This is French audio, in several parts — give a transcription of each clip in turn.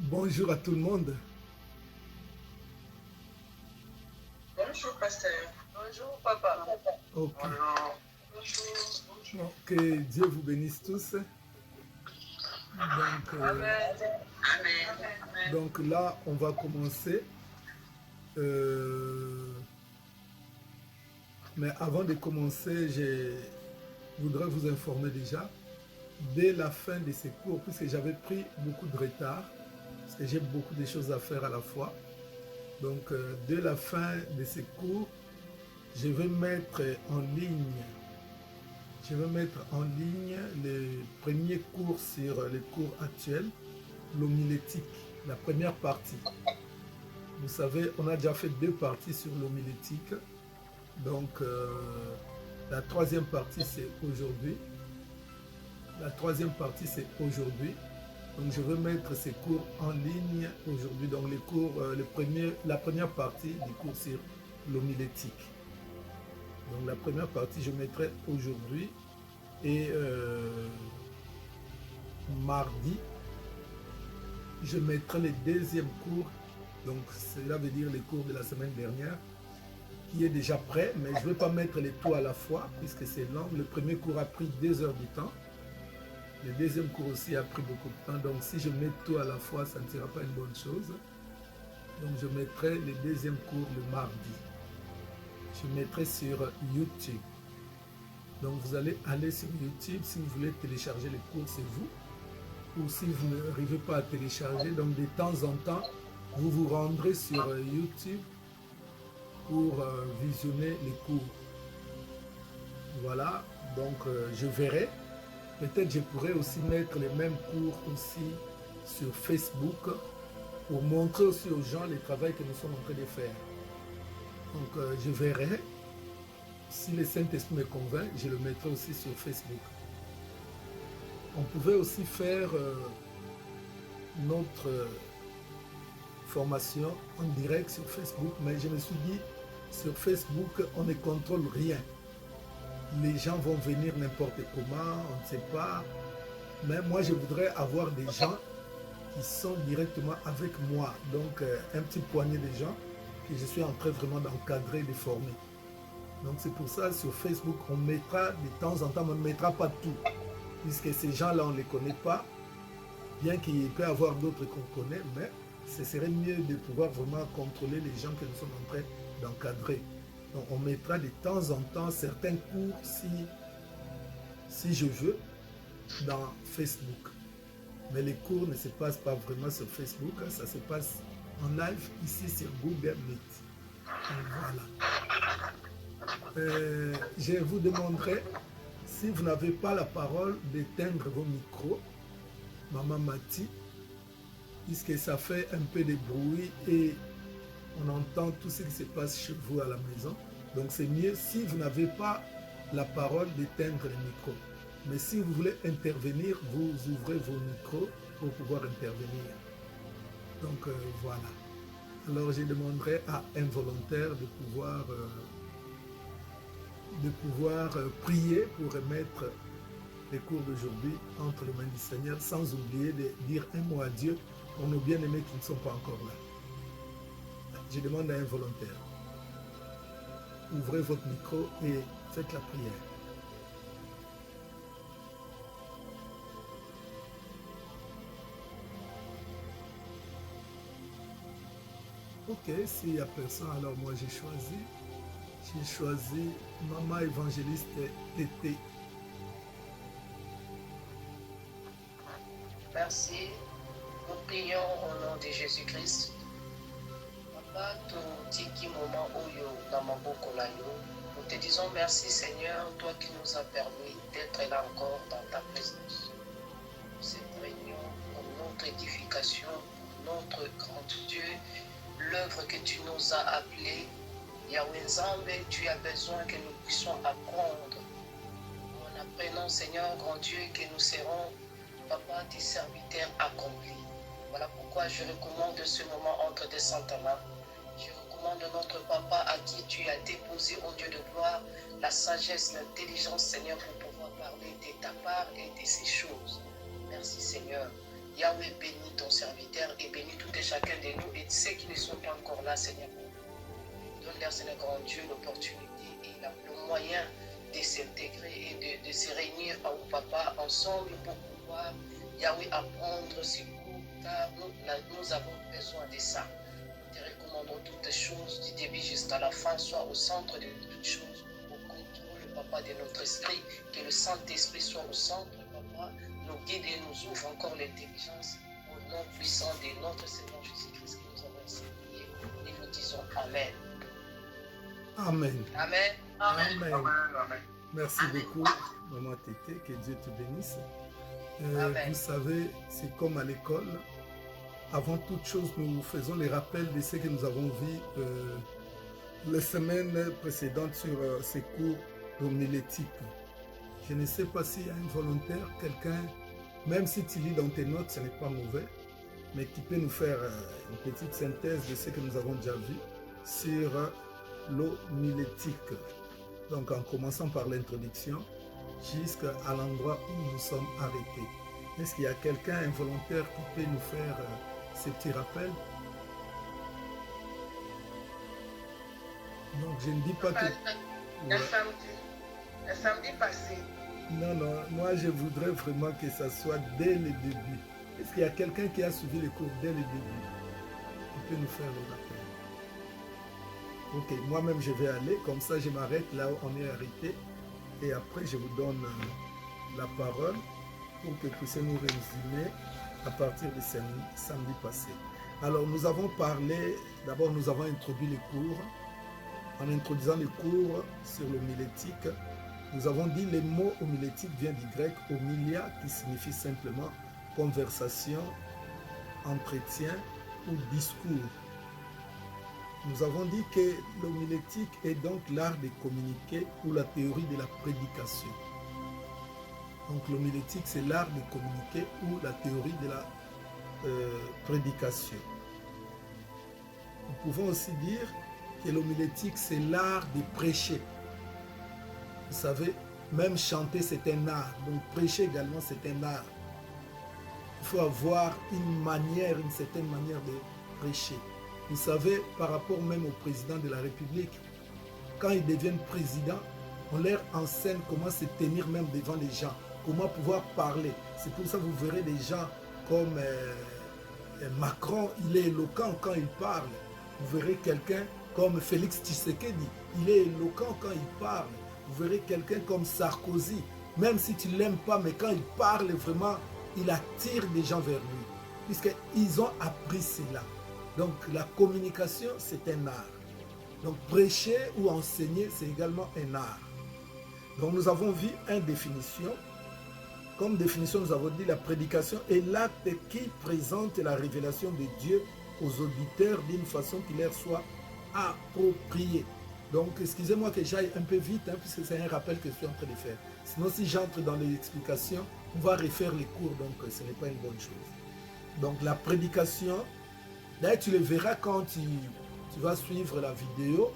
Bonjour à tout le monde. Bonjour, pasteur. Bonjour, papa. Ok. Bonjour. Bonjour. Bon, que Dieu vous bénisse tous. Amen. Amen. Donc là, on va commencer. Mais avant de commencer, je voudrais vous informer déjà, dès la fin de ces cours, puisque j'avais pris beaucoup de retard, parce que j'ai beaucoup de choses à faire à la fois. Donc, dès la fin de ces cours, je vais mettre en ligne les premiers cours sur les cours actuels, l'homilétique, la première partie. Vous savez, on a déjà fait 2 parties sur l'homilétique. Donc, la troisième partie, c'est aujourd'hui. Donc, je vais mettre ces cours en ligne aujourd'hui. Donc, les cours, la première partie du cours sur l'homilétique. Donc, la première partie, je mettrai aujourd'hui. Et mardi, je mettrai les deuxièmes cours. Donc, cela veut dire les cours de la semaine dernière, qui est déjà prêt, mais je ne vais pas mettre les tout à la fois, puisque c'est long. Le premier cours a pris 2 heures du temps. Le deuxième cours aussi a pris beaucoup de temps. Donc, si je mets tout à la fois, ça ne sera pas une bonne chose. Donc, je mettrai le deuxième cours le mardi. Je mettrai sur YouTube. Donc, vous allez aller sur YouTube. Si vous voulez télécharger les cours, c'est vous. Ou si vous n'arrivez pas à télécharger, donc de temps en temps, vous vous rendrez sur YouTube pour visionner les cours. Voilà, donc je verrai. Peut-être je pourrais aussi mettre les mêmes cours aussi sur Facebook pour montrer aussi aux gens le travail que nous sommes en train de faire. Donc je verrai. Si le Saint-Esprit me convainc, je le mettrai aussi sur Facebook. On pouvait aussi faire notre formation en direct sur Facebook, mais je me suis dit, sur Facebook, on ne contrôle rien. Les gens vont venir n'importe comment, on ne sait pas. Mais moi, je voudrais avoir des gens qui sont directement avec moi. Donc, un petit poignet de gens que je suis en train vraiment d'encadrer, de former. Donc, c'est pour ça, sur Facebook, on mettra de temps en temps, on ne mettra pas tout. Puisque ces gens-là, on ne les connaît pas. Bien qu'il peut y avoir d'autres qu'on connaît, mais ce serait mieux de pouvoir vraiment contrôler les gens que nous sommes en train d'encadrer. Donc, on mettra de temps en temps certains cours, si je veux, dans Facebook. Mais les cours ne se passent pas vraiment sur Facebook, ça se passe en live ici sur Google Meet. Donc, voilà. Je vous demanderai, si vous n'avez pas la parole, d'éteindre vos micros. Maman Mati, puisque ça fait un peu de bruit et on entend tout ce qui se passe chez vous à la maison. Donc c'est mieux, si vous n'avez pas la parole, d'éteindre les micros. Mais si vous voulez intervenir, vous ouvrez vos micros pour pouvoir intervenir. Donc voilà. Alors je demanderai à un volontaire de pouvoir prier pour remettre les cours d'aujourd'hui entre les mains du Seigneur, sans oublier de dire un mot à Dieu pour nos bien-aimés qui ne sont pas encore là. Je demande à un volontaire. Ouvrez votre micro et faites la prière. Ok, s'il n'y a personne, alors moi j'ai choisi. J'ai choisi Maman Évangéliste Tété. Merci. Nous prions au nom de Jésus-Christ. Papa, tiki moment oyo dans ma bokolayo. Nous te disons merci Seigneur, toi qui nous as permis d'être là encore dans ta présence. Cette réunion pour notre édification, notre grand Dieu, l'œuvre que tu nous as appelée. Yahweh Nzambe, tu as besoin que nous puissions apprendre. En apprenant, Seigneur, grand Dieu, que nous serons, Papa, tes serviteurs accomplis. Voilà pourquoi je recommande ce moment entre tes saintes mains. Je recommande notre Papa à qui tu as déposé, au Dieu de gloire, la sagesse, l'intelligence, Seigneur, pour pouvoir parler de ta part et de ces choses. Merci, Seigneur. Yahweh, bénis ton serviteur et bénis chacun de nous et ceux qui ne sont pas encore là, Seigneur. Donne-leur, Seigneur grand Dieu, l'opportunité et le moyen de s'intégrer et de se réunir, au Papa, ensemble pour pouvoir, Yahweh, apprendre ce cours, car nous avons besoin de ça. Nous te recommandons toutes choses, du début jusqu'à la fin, soit au centre de toutes choses, au contrôle, Papa, de notre esprit, que le Saint-Esprit soit au centre, Papa, nous guide et nous ouvre encore l'intelligence au nom puissant de notre Seigneur Jésus-Christ que nous avons enseigné. Et nous disons Amen. Amen. Amen. Amen. Amen. Amen. Merci Amen. beaucoup, Maman Tété, que Dieu te bénisse. Amen. Vous savez, c'est comme à l'école. Avant toute chose, nous faisons les rappels de ce que nous avons vu les semaines précédentes sur ces cours d'homilétique. Je ne sais pas s'il y a un volontaire, quelqu'un, même si tu lis dans tes notes, ce n'est pas mauvais, mais qui peut nous faire une petite synthèse de ce que nous avons déjà vu sur l'homilétique. Donc en commençant par l'introduction jusqu'à l'endroit où nous sommes arrêtés. Est-ce qu'il y a quelqu'un, un volontaire, qui peut nous faire ces petits rappels? Donc je ne dis pas que... Le samedi passé. Non, non, moi je voudrais vraiment que ça soit dès le début. Est-ce qu'il y a quelqu'un qui a suivi les cours dès le début? Qui peut nous faire le rappel? Ok, moi-même je vais aller, comme ça je m'arrête là où on est arrêté et après je vous donne la parole pour que vous puissiez nous résumer à partir du samedi passé. Alors nous avons parlé, d'abord nous avons introduit les cours. En introduisant les cours sur l'homilétique, nous avons dit le mot homilétique vient du grec homilia qui signifie simplement conversation, entretien ou discours. Nous avons dit que l'homilétique est donc l'art de communiquer ou la théorie de la prédication. Donc l'homilétique, c'est l'art de communiquer ou la théorie de la prédication. Nous pouvons aussi dire que l'homilétique, c'est l'art de prêcher. Vous savez, même chanter, c'est un art. Donc prêcher également, c'est un art. Il faut avoir une certaine manière de prêcher. Vous savez, par rapport même au président de la République, quand ils deviennent présidents, on leur enseigne comment se tenir même devant les gens, comment pouvoir parler. C'est pour ça que vous verrez des gens comme Macron, il est éloquent quand il parle. Vous verrez quelqu'un comme Félix Tshisekedi, il est éloquent quand il parle. Vous verrez quelqu'un comme Sarkozy, même si tu ne l'aimes pas, mais quand il parle vraiment, il attire des gens vers lui, puisqu'ils ont appris cela. Donc la communication, c'est un art. Donc prêcher ou enseigner, c'est également un art. Donc nous avons vu une définition. Comme définition, nous avons dit la prédication est l'acte qui présente la révélation de Dieu aux auditeurs d'une façon qui leur soit appropriée. Donc excusez-moi que j'aille un peu vite, puisque c'est un rappel que je suis en train de faire. Sinon, si j'entre dans les explications, on va refaire les cours, donc ce n'est pas une bonne chose. Donc la prédication, d'ailleurs tu le verras quand tu vas suivre la vidéo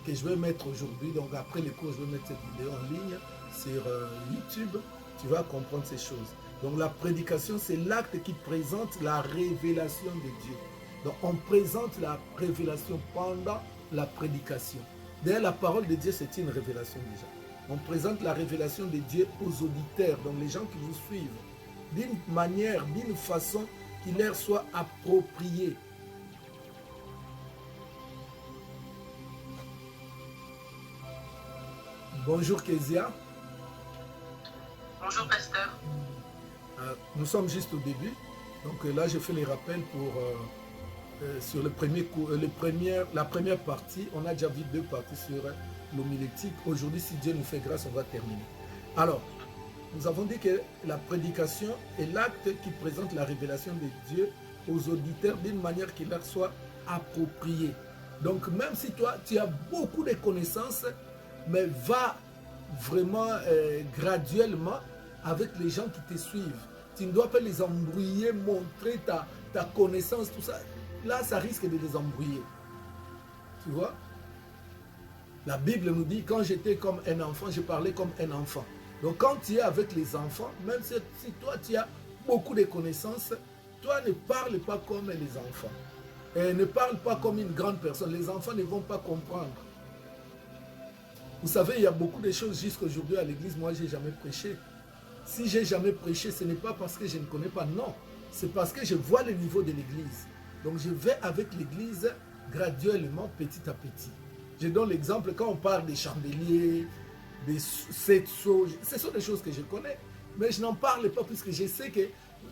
que je vais mettre aujourd'hui. Donc après les cours, je vais mettre cette vidéo en ligne sur YouTube. Tu vas comprendre ces choses. Donc la prédication, c'est l'acte qui présente la révélation de Dieu. Donc on présente la révélation pendant la prédication. D'ailleurs, la parole de Dieu, c'est une révélation déjà. On présente la révélation de Dieu aux auditeurs, donc les gens qui vous suivent, d'une manière, d'une façon qui leur soit appropriée. Bonjour Kezia. Bonjour pasteur. Nous sommes juste au début. Donc là, je fais les rappels pour sur le premier cours, la première partie. On a déjà vu 2 parties sur l'homilétique. Aujourd'hui, si Dieu nous fait grâce, on va terminer. Alors, nous avons dit que la prédication est l'acte qui présente la révélation de Dieu aux auditeurs d'une manière qui leur soit appropriée. Donc, même si toi, tu as beaucoup de connaissances, mais va vraiment graduellement avec les gens qui te suivent. Tu ne dois pas les embrouiller, montrer ta connaissance, tout ça. Là, ça risque de les embrouiller. Tu vois? La Bible nous dit, quand j'étais comme un enfant, je parlais comme un enfant. Donc quand tu es avec les enfants, même si toi tu as beaucoup de connaissances, toi ne parle pas comme les enfants. Et ne parle pas comme une grande personne. Les enfants ne vont pas comprendre. Vous savez, il y a beaucoup de choses jusqu'à aujourd'hui à l'église. Moi, je n'ai jamais prêché. Si je n'ai jamais prêché, ce n'est pas parce que je ne connais pas. Non, c'est parce que je vois le niveau de l'église. Donc, je vais avec l'église graduellement, petit à petit. Je donne l'exemple, quand on parle des chandeliers, des sept sceaux, ce sont des choses que je connais. Mais je n'en parle pas puisque je sais que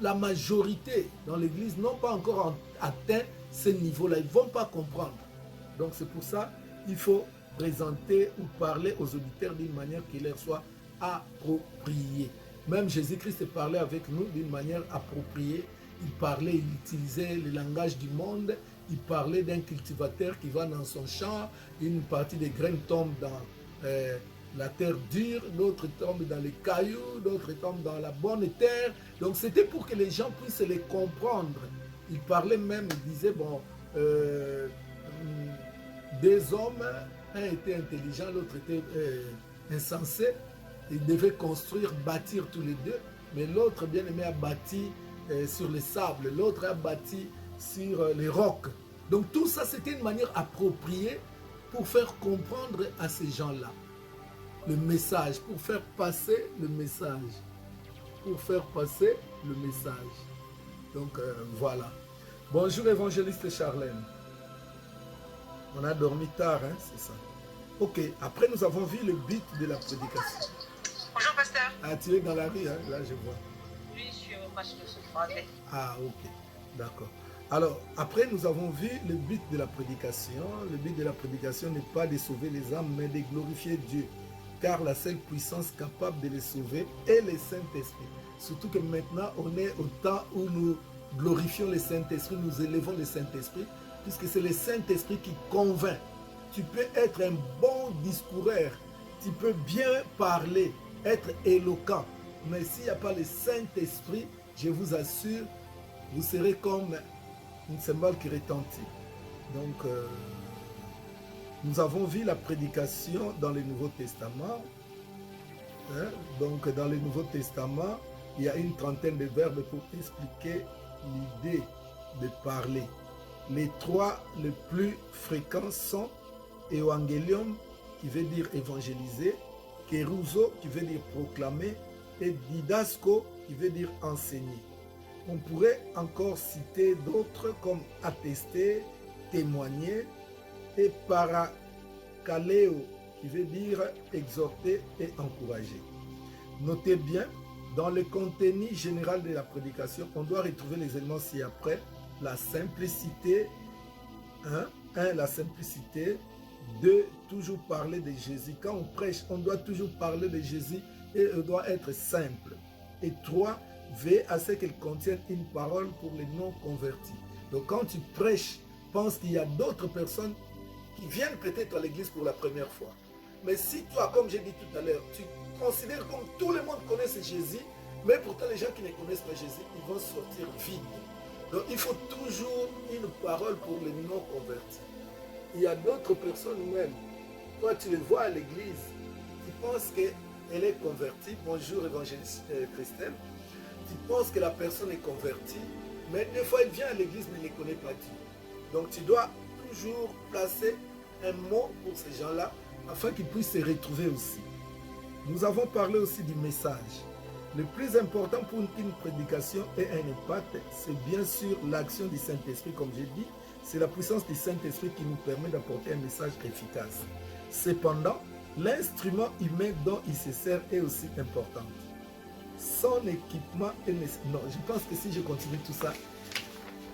la majorité dans l'église n'ont pas encore atteint ce niveau-là. Ils ne vont pas comprendre. Donc, c'est pour ça qu'il faut présenter ou parler aux auditeurs d'une manière qui leur soit appropriée. Même Jésus-Christ parlait avec nous d'une manière appropriée. Il parlait, il utilisait le langage du monde. Il parlait d'un cultivateur qui va dans son champ. Une partie des graines tombe dans la terre dure, d'autres tombent dans les cailloux, d'autres tombent dans la bonne terre. Donc c'était pour que les gens puissent les comprendre. Il parlait même, il disait, bon, des hommes, un était intelligent, l'autre était insensé. Ils devaient construire, bâtir tous les deux, mais l'autre, bien aimé, a bâti sur les sables, l'autre a bâti sur les rocs. Donc tout ça, c'était une manière appropriée pour faire comprendre à ces gens-là le message, pour faire passer le message. Pour faire passer le message. Donc voilà. Bonjour évangéliste Charlène. On a dormi tard, hein, c'est ça. Ok, après nous avons vu le but de la prédication. Bonjour pasteur. Ah, tu es dans la rue, hein, là je vois. Oui, je suis au match de ce français. Ah, ok, d'accord. Alors, après nous avons vu le but de la prédication. Le but de la prédication n'est pas de sauver les âmes, mais de glorifier Dieu. Car la seule puissance capable de les sauver est le Saint-Esprit. Surtout que maintenant, on est au temps où nous glorifions le Saint-Esprit, nous élevons le Saint-Esprit, puisque c'est le Saint-Esprit qui convainc. Tu peux être un bon discoureur, tu peux bien parler, être éloquent, mais s'il n'y a pas le Saint-Esprit, je vous assure, vous serez comme une cymbale qui retentit. Donc, nous avons vu la prédication dans le Nouveau Testament. Hein? Donc, dans le Nouveau Testament, il y a une trentaine de verbes pour expliquer l'idée de parler. Les trois les plus fréquents sont Evangelium, qui veut dire évangéliser, Keruso, qui veut dire proclamer, et Didasco, qui veut dire enseigner. On pourrait encore citer d'autres comme attester, témoigner, et Parakaleo, qui veut dire exhorter et encourager. Notez bien, dans le contenu général de la prédication, on doit retrouver les éléments ci-après. La simplicité, la simplicité. 2, toujours parler de Jésus. Quand on prêche, on doit toujours parler de Jésus et elle doit être simple. Et 3, veille à ce qu'elle contienne une parole pour les non-convertis. Donc quand tu prêches, pense qu'il y a d'autres personnes qui viennent peut-être à l'église pour la première fois. Mais si toi, comme j'ai dit tout à l'heure, tu considères comme tout le monde connaît Jésus, mais pourtant les gens qui ne connaissent pas Jésus, ils vont sortir vides. Donc il faut toujours une parole pour les non-convertis. Il y a d'autres personnes même, toi tu les vois à l'église, tu penses qu'elle est convertie. Bonjour évangéliste Christelle. Tu penses que la personne est convertie, mais des fois elle vient à l'église mais elle ne connaît pas Dieu. Donc tu dois toujours placer un mot pour ces gens-là afin qu'ils puissent se retrouver aussi. Nous avons parlé aussi du message. Le plus important pour qu'une prédication ait un impact, c'est bien sûr l'action du Saint-Esprit, comme j'ai dit. C'est la puissance du Saint-Esprit qui nous permet d'apporter un message efficace. Cependant, l'instrument humain dont il se sert est aussi important. Son équipement est nécessaire. Non, je pense que si je continue tout ça,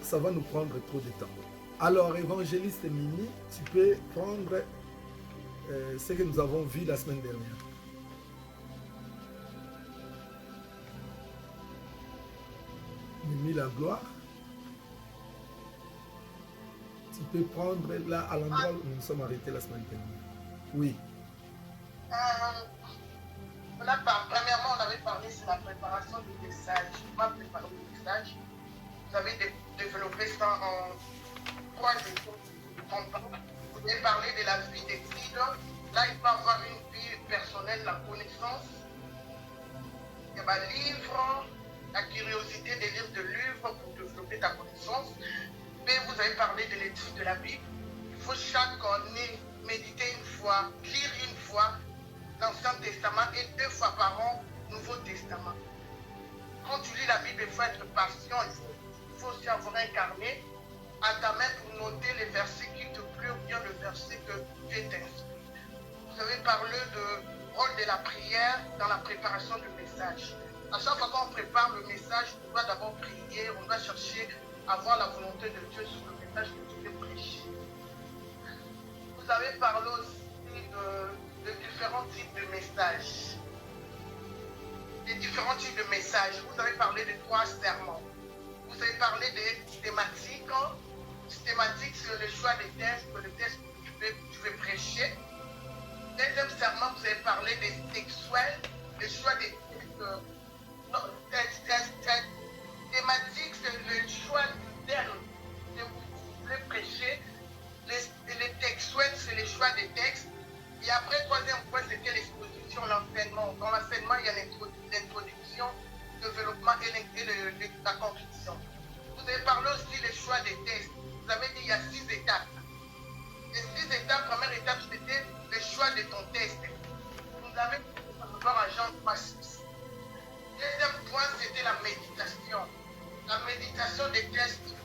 ça va nous prendre trop de temps. Alors, évangéliste Mimi, tu peux prendre ce que nous avons vu la semaine dernière. Mimi la gloire. Tu peux prendre là à l'endroit où nous sommes arrêtés la semaine dernière. Oui. Premièrement, on avait parlé sur la préparation du message. Pas préparer le message. Vous avez développé ça en 3 étapes. Vous avez parlé de la vie d'étude. Là, il faut avoir une vie personnelle, la connaissance. Il y a un livre, la curiosité de lire des livres pour développer ta connaissance. Mais vous avez parlé de l'étude de la Bible. Il faut chaque année méditer une fois, lire une fois l'Ancien Testament et 2 fois par an, Nouveau Testament. Quand tu lis la Bible, il faut être patient, il faut aussi avoir un carnet à ta main pour noter les versets qui te plaisent ou bien le verset que Dieu t'inspire. Vous avez parlé du rôle de la prière dans la préparation du message. À chaque fois qu'on prépare le message, on doit d'abord prier, on doit chercher à voir la volonté de Dieu sur le message que tu veux prêcher. Vous avez parlé aussi de différents types de messages. Les différents types de messages. Vous avez parlé de 3 sermons. Vous avez parlé des thématiques. Thématiques, c'est le choix des textes, le texte que tu veux prêcher. Deuxième serment, vous avez parlé des textuels, le choix des textes. Thématiques, c'est le choix du terme que vous voulez prêcher. Les textuels, c'est le choix des textes. Et après, troisième point, c'était l'exposition, l'enseignement. Dans l'enseignement, il y a l'introduction, le développement et la conclusion. Vous avez parlé aussi des choix des textes. Vous avez dit qu'il y a 6 étapes. Les 6 étapes, première étape, c'était le choix de ton texte. Vous avez voir à Jean 3:6. Deuxième point, c'était la méditation. La méditation des textes.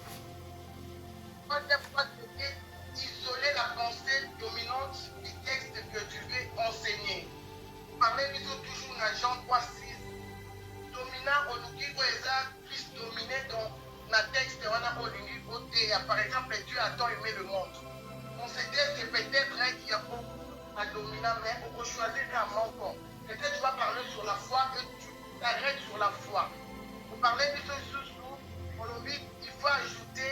Troisième point, c'était isoler la pensée dominante du texte que tu veux enseigner. Vous parlez toujours dans Jean 3:6. Dominant au niveau plus dominé dans le texte, on a au par exemple, Dieu a tant aimé le monde. On se dit que peut-être qu'il y a beaucoup à dominant, mais on peut choisir qu'à manquant. Peut-être tu vas parler sur la foi et tu t'arrêtes sur la foi. Vous parlez de ce sous il faut ajouter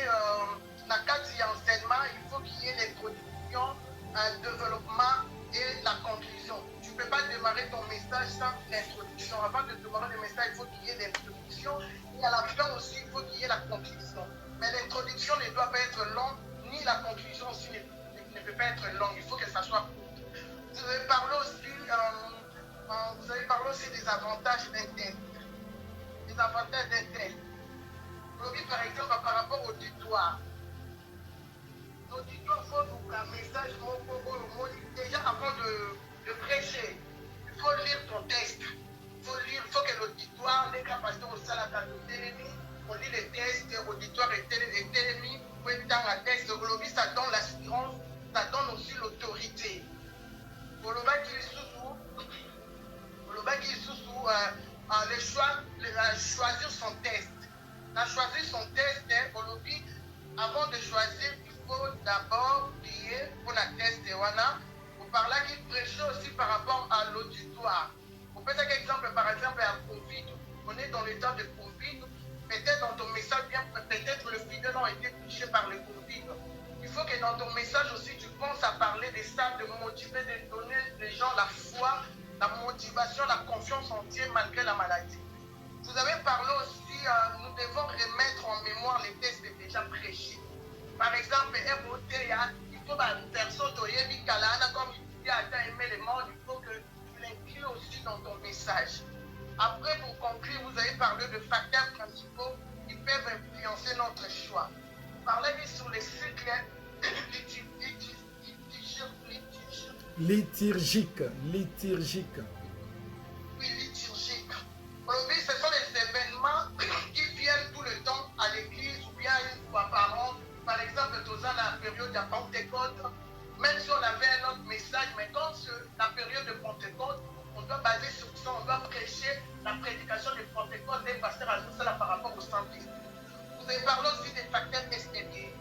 la carte d'enseignement, il faut qu'il y ait l'introduction, un développement et la conclusion. Tu ne peux pas démarrer ton message sans l'introduction. Avant de démarrer le message, il faut qu'il y ait l'introduction. Et à la fin aussi, il faut qu'il y ait la conclusion. Mais l'introduction ne doit pas être longue, ni la conclusion aussi ne peut pas être longue. Il faut que ça soit court. Vous avez parlé aussi des avantages d'un texte. Des avantages d'un texte. Aujourd'hui, par exemple, par rapport au auditoire. L'auditoire, il faut un message, déjà avant de prêcher, il faut lire ton texte. Il faut que l'auditoire, les capacités au sein de la télémie, on lit les textes, l'auditoire est télémie, pour être dans la texte, aujourd'hui, ça donne l'assurance, ça donne aussi l'autorité. Pour le bac, il est sous le choix, choisir son texte. Choisir son texte, aujourd'hui, avant de choisir, il faut d'abord prier pour la texte. Pour parler qu'il prêche aussi par rapport à l'auditoire. Pour faire un exemple, par exemple, à Covid, on est dans le temps de Covid, peut-être dans ton message, peut-être le fidèle a été touché par le Covid. Il faut que dans ton message aussi, tu penses à parler de ça, de motiver, de donner aux gens la foi, la motivation, la confiance en Dieu malgré la maladie. Vous avez parlé aussi, nous devons remettre en mémoire les textes déjà prêchés. Par exemple, il faut une personne comme il a aimé les morts, il faut que tu l'inclues aussi dans ton message. Après, pour conclure, vous avez parlé de facteurs principaux qui peuvent influencer notre choix. Parlez sur les cycles liturgiques. Oui, liturgiques. Aujourd'hui, ce sont les événements qui viennent tout le temps à l'église ou bien une fois par an. Par exemple, dans la période de Pentecôte, même si on avait un autre message, mais quand la période de Pentecôte, on doit baser sur ça, on doit prêcher la prédication de Pentecôte des pasteurs à tout ça par rapport au Saint-Esprit. Vous avez parlé aussi des facteurs extérieurs.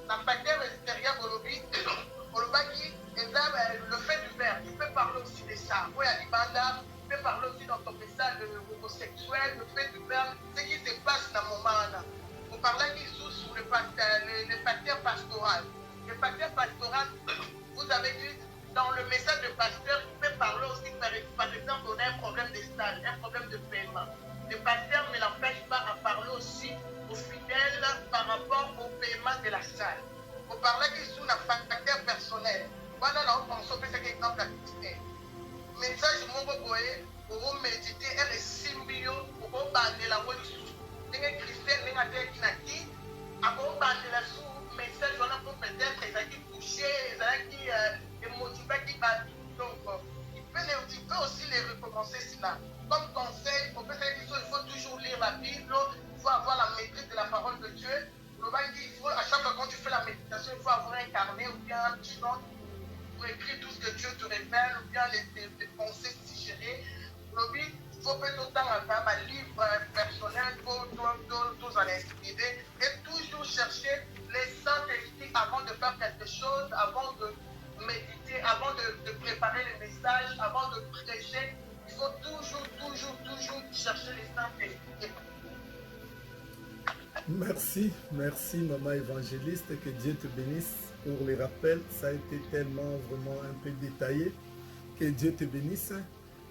Un facteur extérieur aujourd'hui, le fait du verbe, tu peux parler aussi de ça. Oui, à l'Ibanda, tu peux parler aussi dans ton message homosexuel, le fait du verbe, ce qui se passe dans le moment. Vous parlez sur le facteur pastoral. Le facteur pastoral, vous avez dit, dans le message de pasteur, tu peux parler aussi, par exemple, on a un problème de stage, un problème de paiement. Le pasteur ne l'empêche pas à parler aussi aux fidèles par rapport au paiement de la salle. Vous parlez sur un facteur personnel. Voilà, là, on pense que c'est un exemple à Christine. Message, mon boy, pour méditer, elle est symbio, pour bander la voix du sous. Les Christiens, les Natés, à pour bander la sous, message wana mpo peut-être ezalaki touché, ezalaki émotivaki bato. Donc, tu peux aussi les recommencer cela. Comme conseil, au il faut toujours lire la Bible, il faut avoir la maîtrise de la parole de Dieu. Il faut, à chaque fois quand tu fais la méditation, il faut avoir un carnet ou bien un petit note pour écrire tout ce que Dieu te révèle ou bien les pensées suggérées. Il faut peut-être autant avoir un livre personnel pour tous en inspirer et toujours chercher les Saint-Esprit avant de faire quelque chose, avant de méditer, avant de préparer les messages, avant de prêcher. Il faut toujours chercher les Saint-Esprit. Merci, merci maman évangéliste, que Dieu te bénisse pour les rappels. Ça a été tellement vraiment un peu détaillé. Que Dieu te bénisse.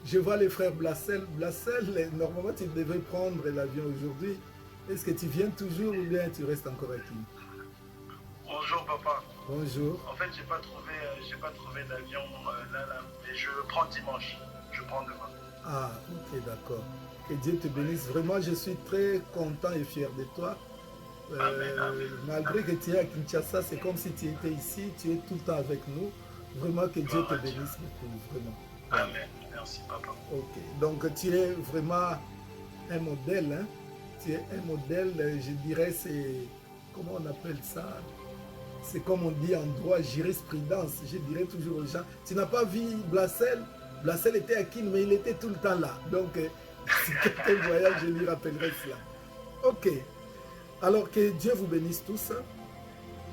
Je vois les frères Blassel. Blassel, normalement tu devais prendre l'avion aujourd'hui. Est-ce que tu viens toujours ou bien tu restes encore avec nous? Bonjour papa. Bonjour. En fait, j'ai pas trouvé d'avion là, mais je le prends dimanche. Je prends demain. Ah, ok, d'accord. Que Dieu te bénisse. Vraiment, je suis très content et fier de toi. Amen. Malgré que tu es à Kinshasa, c'est comme si tu étais ici, tu es tout le temps avec nous. Vraiment que Dieu te bénisse beaucoup, vraiment. Amen. Merci papa. Ok, donc tu es vraiment un modèle, hein? Tu es un modèle, je dirais, c'est, comment on appelle ça? C'est comme on dit en droit, jurisprudence. Je dirais toujours aux gens, tu n'as pas vu Blassel? Blassel était à Kin, mais il était tout le temps là. Donc, si quelqu'un voyage, je lui rappellerai cela. Ok. Alors que Dieu vous bénisse tous.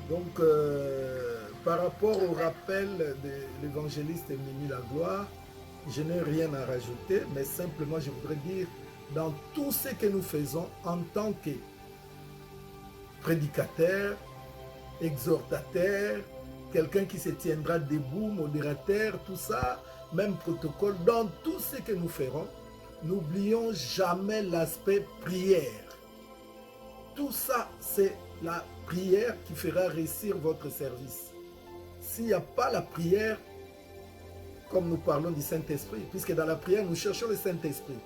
Donc, par rapport au rappel de l'évangéliste Mimi Lagloire, je n'ai rien à rajouter, mais simplement je voudrais dire, dans tout ce que nous faisons en tant que prédicateur, exhortateur, quelqu'un qui se tiendra debout, modérateur, tout ça, même protocole, dans tout ce que nous ferons, n'oublions jamais l'aspect prière. Tout ça, c'est la prière qui fera réussir votre service. S'il n'y a pas la prière, comme nous parlons du Saint-Esprit, puisque dans la prière, nous cherchons le Saint-Esprit.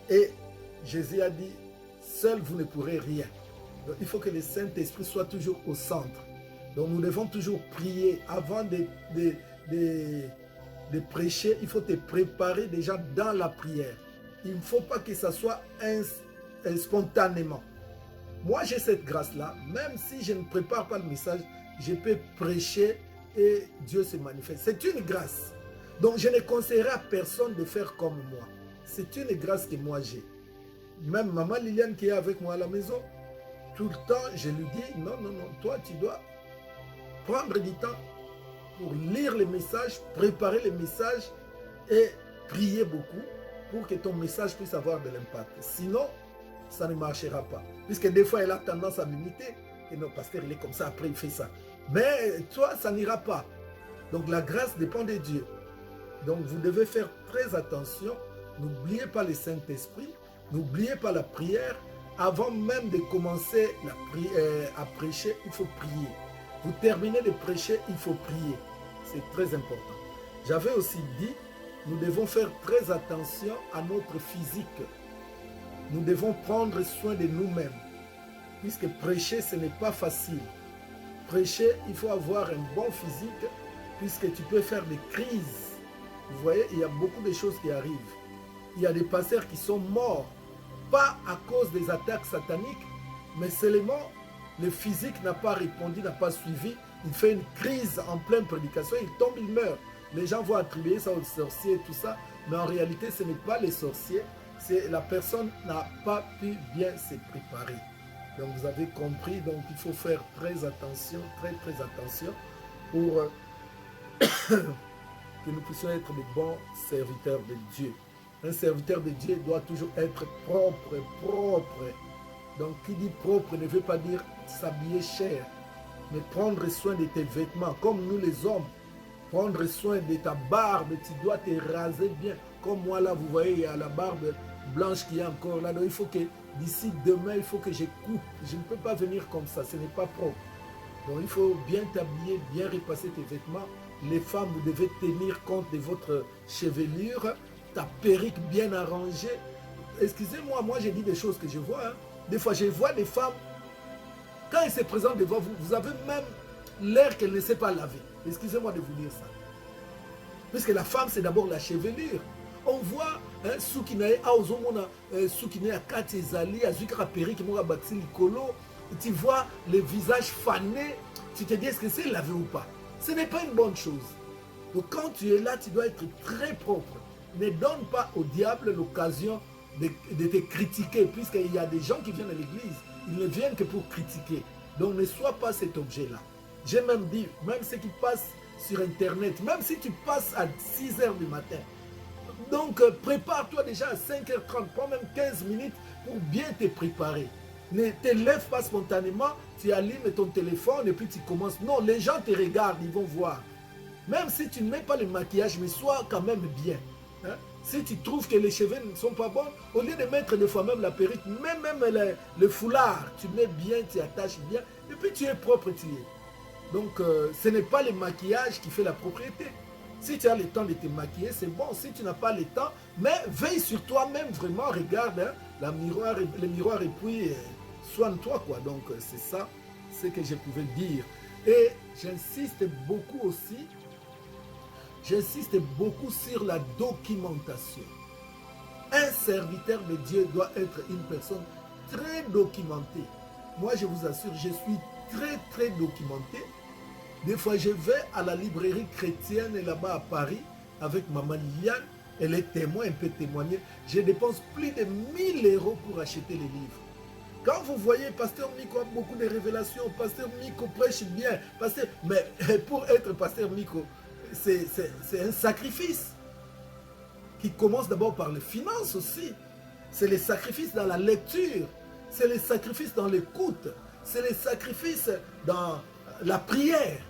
Et Jésus a dit, seul vous ne pourrez rien. Donc, il faut que le Saint-Esprit soit toujours au centre. Donc nous devons toujours prier avant de prêcher. Il faut te préparer déjà dans la prière. Il ne faut pas que ça soit spontanément. Moi, j'ai cette grâce-là. Même si je ne prépare pas le message, je peux prêcher et Dieu se manifeste. C'est une grâce. Donc, je ne conseillerais à personne de faire comme moi. C'est une grâce que moi j'ai. Même maman Liliane qui est avec moi à la maison, tout le temps, je lui dis, non, toi, tu dois prendre du temps pour lire les messages, préparer les messages et prier beaucoup pour que ton message puisse avoir de l'impact. Sinon, ça ne marchera pas. Puisque des fois, elle a tendance à m'imiter. Et non, pasteur, il est comme ça, après il fait ça. Mais toi, ça n'ira pas. Donc la grâce dépend de Dieu. Donc vous devez faire très attention. N'oubliez pas le Saint-Esprit. N'oubliez pas la prière. Avant même de commencer à prêcher, il faut prier. Vous terminez de prêcher, il faut prier. C'est très important. J'avais aussi dit, nous devons faire très attention à notre physique. Nous devons prendre soin de nous-mêmes. Puisque prêcher, ce n'est pas facile. Prêcher, il faut avoir un bon physique, puisque tu peux faire des crises. Vous voyez, il y a beaucoup de choses qui arrivent. Il y a des pasteurs qui sont morts, pas à cause des attaques sataniques, mais seulement le physique n'a pas répondu, n'a pas suivi. Il fait une crise en pleine prédication, il tombe, il meurt. Les gens vont attribuer ça aux sorciers et tout ça, mais en réalité, ce n'est pas les sorciers. C'est la personne n'a pas pu bien se préparer. Donc vous avez compris, donc il faut faire très attention pour que nous puissions être de bons serviteurs de Dieu. Un serviteur de Dieu doit toujours être propre. Donc qui dit propre ne veut pas dire s'habiller cher, mais prendre soin de tes vêtements, comme nous les hommes. Prendre soin de ta barbe, tu dois te raser bien. Comme moi là, vous voyez, il y a la barbe blanche qui est encore là. Donc il faut que d'ici demain, il faut que je coupe. Je ne peux pas venir comme ça, ce n'est pas propre. Donc il faut bien t'habiller, bien repasser tes vêtements. Les femmes, vous devez tenir compte de votre chevelure, ta perruque bien arrangée. Excusez-moi, moi j'ai dit des choses que je vois. Hein. Des fois, je vois des femmes Quand elle se présente devant vous, vous avez même l'air qu'elle ne sait pas laver. Excusez-moi de vous dire ça. Parce que la femme, c'est d'abord la chevelure. On voit ceux qui n'ont pas Kati Ezali, Azukara Peri, qui m'ont bâti Nicolo. Tu vois le visage fané. Tu te dis, est-ce que c'est lavé ou pas? Ce n'est pas une bonne chose. Donc quand tu es là, tu dois être très propre. Ne donne pas au diable l'occasion de te critiquer, puisqu'il y a des gens qui viennent à l'église. Ils ne viennent que pour critiquer. Donc ne sois pas cet objet-là. J'ai même dit, même ceux qui passent sur Internet, même si tu passes à 6 h du matin, donc prépare-toi déjà à 5h30, prends même 15 minutes pour bien te préparer. Ne te lève pas spontanément, tu allumes ton téléphone et puis tu commences. Non, les gens te regardent, ils vont voir. Même si tu ne mets pas le maquillage, mais sois quand même bien. Hein? Si tu trouves que les cheveux ne sont pas bons, au lieu de mettre des fois même la perruque, même le foulard, tu mets bien, tu attaches bien, et puis tu es propre, tu es. Donc, ce n'est pas le maquillage qui fait la propriété. Si tu as le temps de te maquiller, c'est bon. Si tu n'as pas le temps, mais veille sur toi-même, vraiment, regarde le miroir et puis soigne-toi, quoi. Donc, c'est ça ce que je pouvais dire. Et j'insiste beaucoup sur la documentation. Un serviteur de Dieu doit être une personne très documentée. Moi, je vous assure, je suis très, très documenté. Des fois, je vais à la librairie chrétienne là-bas à Paris avec maman Liliane. Elle est témoin, elle peut témoigner. Je dépense plus de 1000 € pour acheter les livres. Quand vous voyez Pasteur Miko a beaucoup de révélations, Pasteur Miko prêche bien, mais pour être Pasteur Miko, c'est un sacrifice qui commence d'abord par les finances aussi. C'est les sacrifices dans la lecture, c'est les sacrifices dans l'écoute, c'est les sacrifices dans la prière.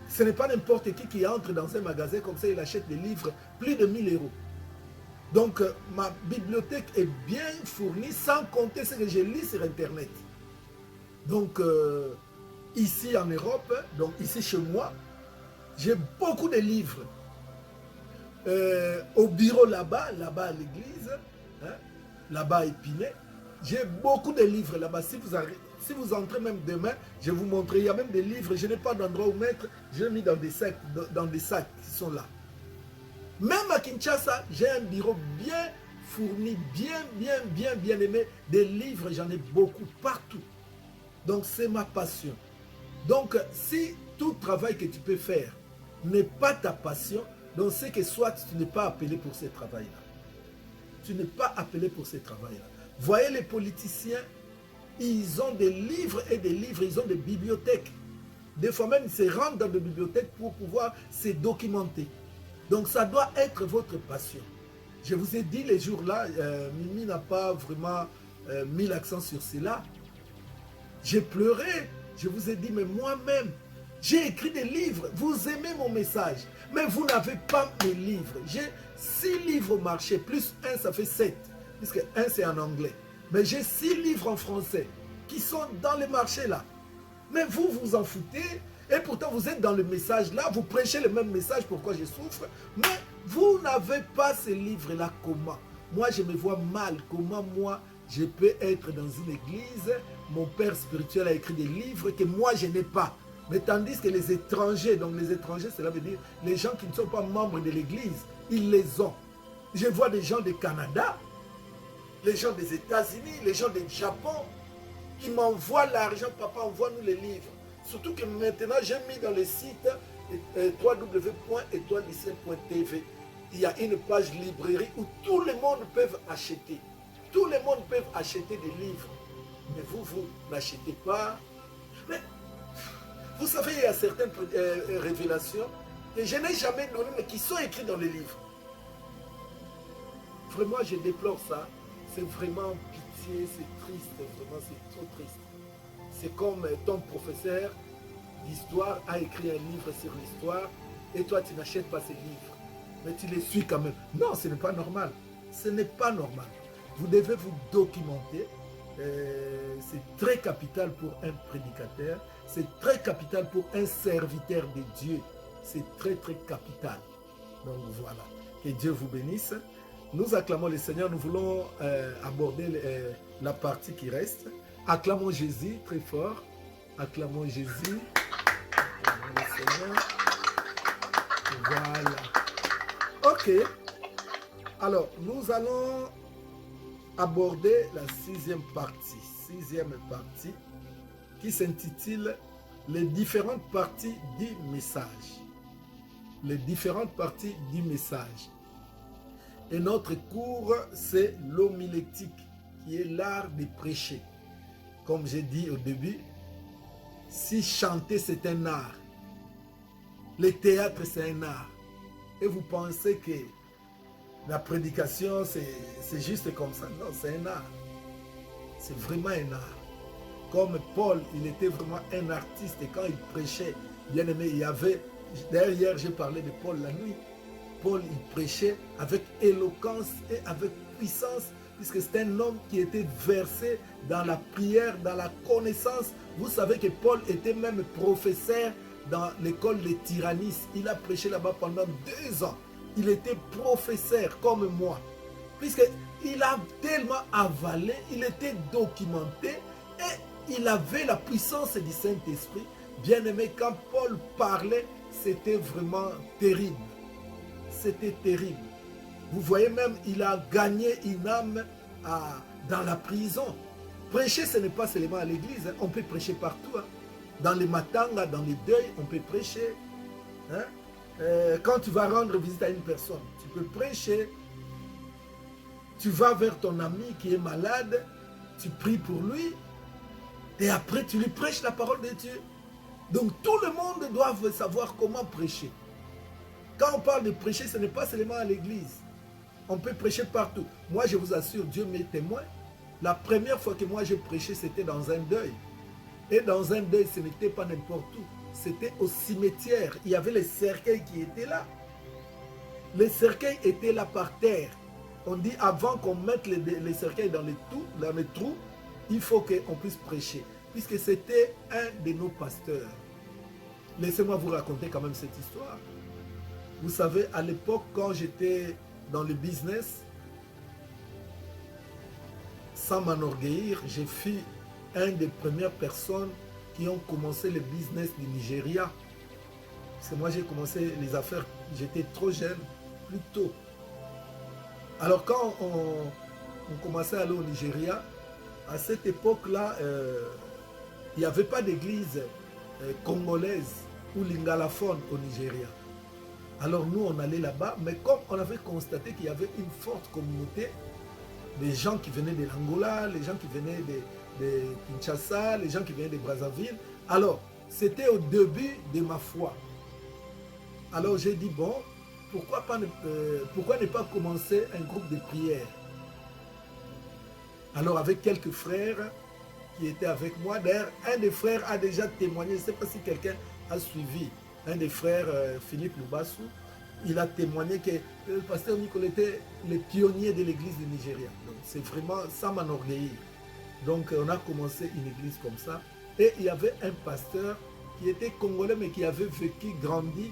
Ce n'est pas n'importe qui entre dans un magasin comme ça, il achète des livres, plus de 1000 €. Donc, ma bibliothèque est bien fournie, sans compter ce que je lis sur Internet. Donc, ici en Europe, donc ici chez moi, j'ai beaucoup de livres. Au bureau là-bas à l'église, hein, là-bas à Épinay, j'ai beaucoup de livres là-bas. Si vous entrez même demain, je vais vous montrer, il y a même des livres, je n'ai pas d'endroit où mettre, je l'ai mis dans des sacs qui sont là. Même à Kinshasa, j'ai un bureau bien fourni, bien aimé. Des livres, j'en ai beaucoup partout. Donc, c'est ma passion. Donc, si tout travail que tu peux faire n'est pas ta passion, donc c'est que soit tu n'es pas appelé pour ce travail-là. Tu n'es pas appelé pour ce travail-là. Voyez les politiciens, ils ont des livres et des livres, ils ont des bibliothèques. Des fois même, ils se rendent dans des bibliothèques pour pouvoir se documenter. Donc ça doit être votre passion. Je vous ai dit les jours-là, Mimi n'a pas vraiment mis l'accent sur cela. J'ai pleuré, je vous ai dit, mais moi-même, j'ai écrit des livres, vous aimez mon message, mais vous n'avez pas mes livres. J'ai 6 livres au marché, plus 1, ça fait 7, puisque 1 c'est en anglais. Mais j'ai 6 livres en français qui sont dans le marché là. Mais vous vous en foutez. Et pourtant, vous êtes dans le message là, vous prêchez le même message, pourquoi je souffre. Mais vous n'avez pas ces livres-là. Comment? Moi, je me vois mal. Comment moi, je peux être dans une église, mon père spirituel a écrit des livres que moi, je n'ai pas. Mais tandis que les étrangers, donc les étrangers, cela veut dire les gens qui ne sont pas membres de l'église, ils les ont. Je vois des gens du Canada, les gens des États-Unis, les gens du Japon, qui m'envoient l'argent. Papa, envoie-nous les livres. Surtout que maintenant, j'ai mis dans le site www.etoilediciel.tv. Il y a une page librairie où tout le monde peut acheter. Tout le monde peut acheter des livres. Mais vous n'achetez pas. Mais vous savez, il y a certaines révélations que je n'ai jamais données, mais qui sont écrites dans les livres. Vraiment, je déplore ça. C'est vraiment pitié, c'est triste, vraiment, c'est trop triste. C'est comme ton professeur d'histoire a écrit un livre sur l'histoire et toi, tu n'achètes pas ces livres. Mais tu les suis quand même. Non, ce n'est pas normal. Ce n'est pas normal. Vous devez vous documenter. C'est très capital pour un prédicateur. C'est très capital pour un serviteur de Dieu. C'est très, très capital. Donc voilà. Que Dieu vous bénisse. Nous acclamons le Seigneur. Nous voulons aborder la partie qui reste. Acclamons Jésus très fort. Acclamons Jésus. Acclamons le Seigneur. Voilà. Ok. Alors, nous allons aborder la sixième partie qui s'intitule les différentes parties du message. Les différentes parties du message. Et notre cours, c'est l'homilétique, qui est l'art de prêcher. Comme j'ai dit au début, si chanter c'est un art, le théâtre c'est un art, et vous pensez que la prédication c'est juste comme ça, non, c'est un art. C'est vraiment un art. Comme Paul, il était vraiment un artiste, et quand il prêchait, bien aimé, il y avait, d'ailleurs hier j'ai parlé de Paul la nuit, Paul il prêchait avec éloquence et avec puissance, puisque c'est un homme qui était versé dans la prière, dans la connaissance. Vous savez que Paul était même professeur dans l'école de Tyrannis. Il a prêché là-bas pendant 2 ans. Il était professeur comme moi, puisqu'il a tellement avalé, il était documenté et il avait la puissance du Saint-Esprit. Bien aimé, quand Paul parlait, c'était vraiment terrible. C'était terrible. Vous voyez même, il a gagné une âme dans la prison. Prêcher, ce n'est pas seulement à l'église. Hein. On peut prêcher partout. Hein. Dans les matangas, dans les deuils, on peut prêcher. Hein. Quand tu vas rendre visite à une personne, tu peux prêcher. Tu vas vers ton ami qui est malade, tu pries pour lui, et après tu lui prêches la parole de Dieu. Donc tout le monde doit savoir comment prêcher. Quand on parle de prêcher, ce n'est pas seulement à l'église. On peut prêcher partout. Moi, je vous assure, Dieu m'est témoin. La première fois que moi j'ai prêché, c'était dans un deuil. Et dans un deuil, ce n'était pas n'importe où. C'était au cimetière. Il y avait les cercueils qui étaient là. Les cercueils étaient là par terre. On dit avant qu'on mette les cercueils dans les trous, il faut qu'on puisse prêcher. Puisque c'était un de nos pasteurs. Laissez-moi vous raconter quand même cette histoire. Vous savez, à l'époque, quand j'étais dans le business, sans m'enorgueillir, j'ai fui une des premières personnes qui ont commencé le business du Nigeria. Parce que moi, j'ai commencé les affaires, j'étais trop jeune, plus tôt. Alors, quand on commençait à aller au Nigeria, à cette époque-là, il n'y avait pas d'église congolaise ou lingalaphone au Nigeria. Alors nous, on allait là-bas, mais comme on avait constaté qu'il y avait une forte communauté, les gens qui venaient de l'Angola, les gens qui venaient de Kinshasa, les gens qui venaient de Brazzaville, alors c'était au début de ma foi. Alors j'ai dit, bon, pourquoi ne pas commencer un groupe de prière? Alors avec quelques frères qui étaient avec moi, d'ailleurs un des frères a déjà témoigné, je ne sais pas si quelqu'un a suivi, un des frères, Philippe Lubassou, il a témoigné que le pasteur Nicolas était le pionnier de l'église du Nigeria. Donc c'est vraiment, ça m'enorgueillit. Donc on a commencé une église comme ça. Et il y avait un pasteur qui était congolais mais qui avait vécu, grandi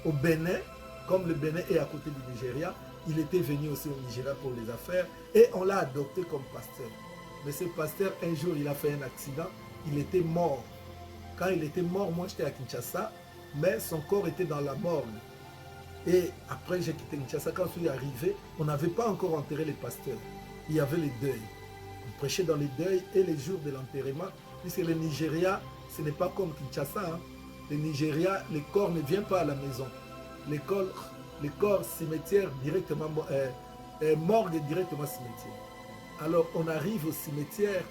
au Bénin, comme le Bénin est à côté du Nigeria. Il était venu aussi au Nigeria pour les affaires et on l'a adopté comme pasteur. Mais ce pasteur, un jour, il a fait un accident, il était mort. Quand il était mort, moi j'étais à Kinshasa, mais son corps était dans la morgue. Et après j'ai quitté Kinshasa, quand je suis arrivé, on n'avait pas encore enterré les pasteurs. Il y avait les deuils. On prêchait dans les deuils et les jours de l'enterrement, puisque le Nigeria, ce n'est pas comme Kinshasa. Hein. Le Nigeria, les corps ne viennent pas à la maison. Les corps cimetière directement, morgue directement cimetière. Alors on arrive au cimetière,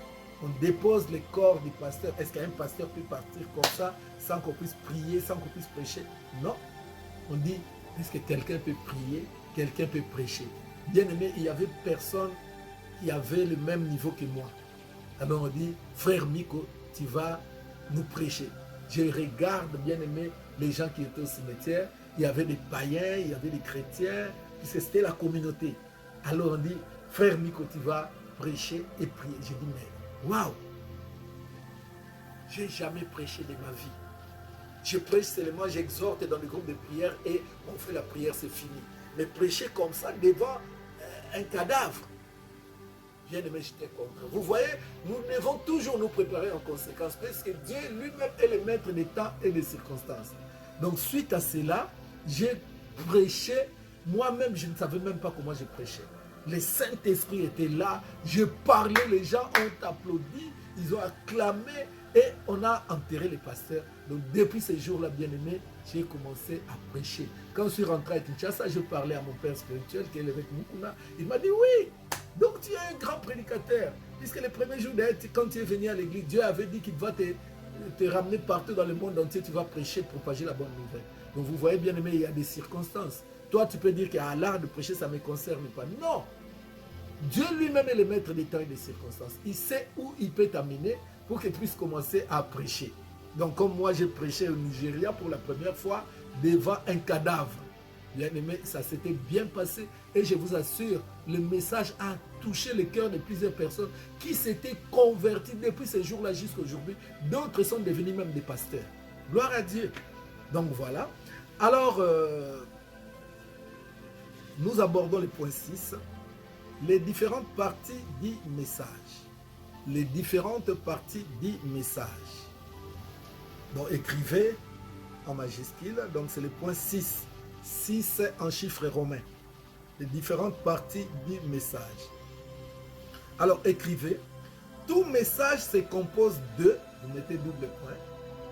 on dépose les corps du pasteur. Est-ce qu'un pasteur peut partir comme ça sans qu'on puisse prier, sans qu'on puisse prêcher? Non. On dit, est-ce que quelqu'un peut prier, quelqu'un peut prêcher? Bien aimé, il n'y avait personne qui avait le même niveau que moi. Alors on dit, frère Miko, tu vas nous prêcher. Je regarde, bien aimé, les gens qui étaient au cimetière. Il y avait des païens, il y avait des chrétiens, puisque c'était la communauté. Alors on dit, frère Miko, tu vas prêcher et prier. J'ai dit, mais waouh! Je n'ai jamais prêché de ma vie. Je prêche seulement, j'exhorte dans le groupe de prière et on fait la prière, c'est fini. Mais prêcher comme ça devant un cadavre. bien-aimé, j'étais contre. Vous voyez, nous devons toujours nous préparer en conséquence, parce que Dieu lui-même est le maître des temps et des circonstances. Donc, suite à cela, j'ai prêché. Moi-même, je ne savais même pas comment je prêchais. Le Saint-Esprit était là, je parlais, les gens ont applaudi, ils ont acclamé et on a enterré les pasteurs. Donc depuis ces jours-là, bien-aimé, j'ai commencé à prêcher. Quand je suis rentré à Kinshasa, je parlais à mon père spirituel qui est l'évêque Mukuna. Il m'a dit oui, donc tu es un grand prédicateur. Puisque les premiers jours d'être, quand tu es venu à l'église, Dieu avait dit qu'il va te ramener partout dans le monde entier, tu vas prêcher, propager la bonne nouvelle. Donc vous voyez, bien-aimé, il y a des circonstances. Toi, tu peux dire que l'art de prêcher, ça ne me concerne pas. Non! Dieu lui-même est le maître des temps et des circonstances. Il sait où il peut t'amener pour que tu puisses commencer à prêcher. Donc, comme moi, j'ai prêché au Nigeria pour la première fois devant un cadavre. Bien aimé, ça s'était bien passé. Et je vous assure, le message a touché le cœur de plusieurs personnes qui s'étaient converties depuis ce jour-là jusqu'à aujourd'hui. D'autres sont devenus même des pasteurs. Gloire à Dieu. Donc, voilà. Alors, nous abordons le point 6. Les différentes parties du message. Les différentes parties du message. Donc, écrivez en majuscule. Donc, c'est le point 6. 6 en chiffres romains. Les différentes parties du message. Alors, écrivez. Tout message se compose de, vous mettez double point.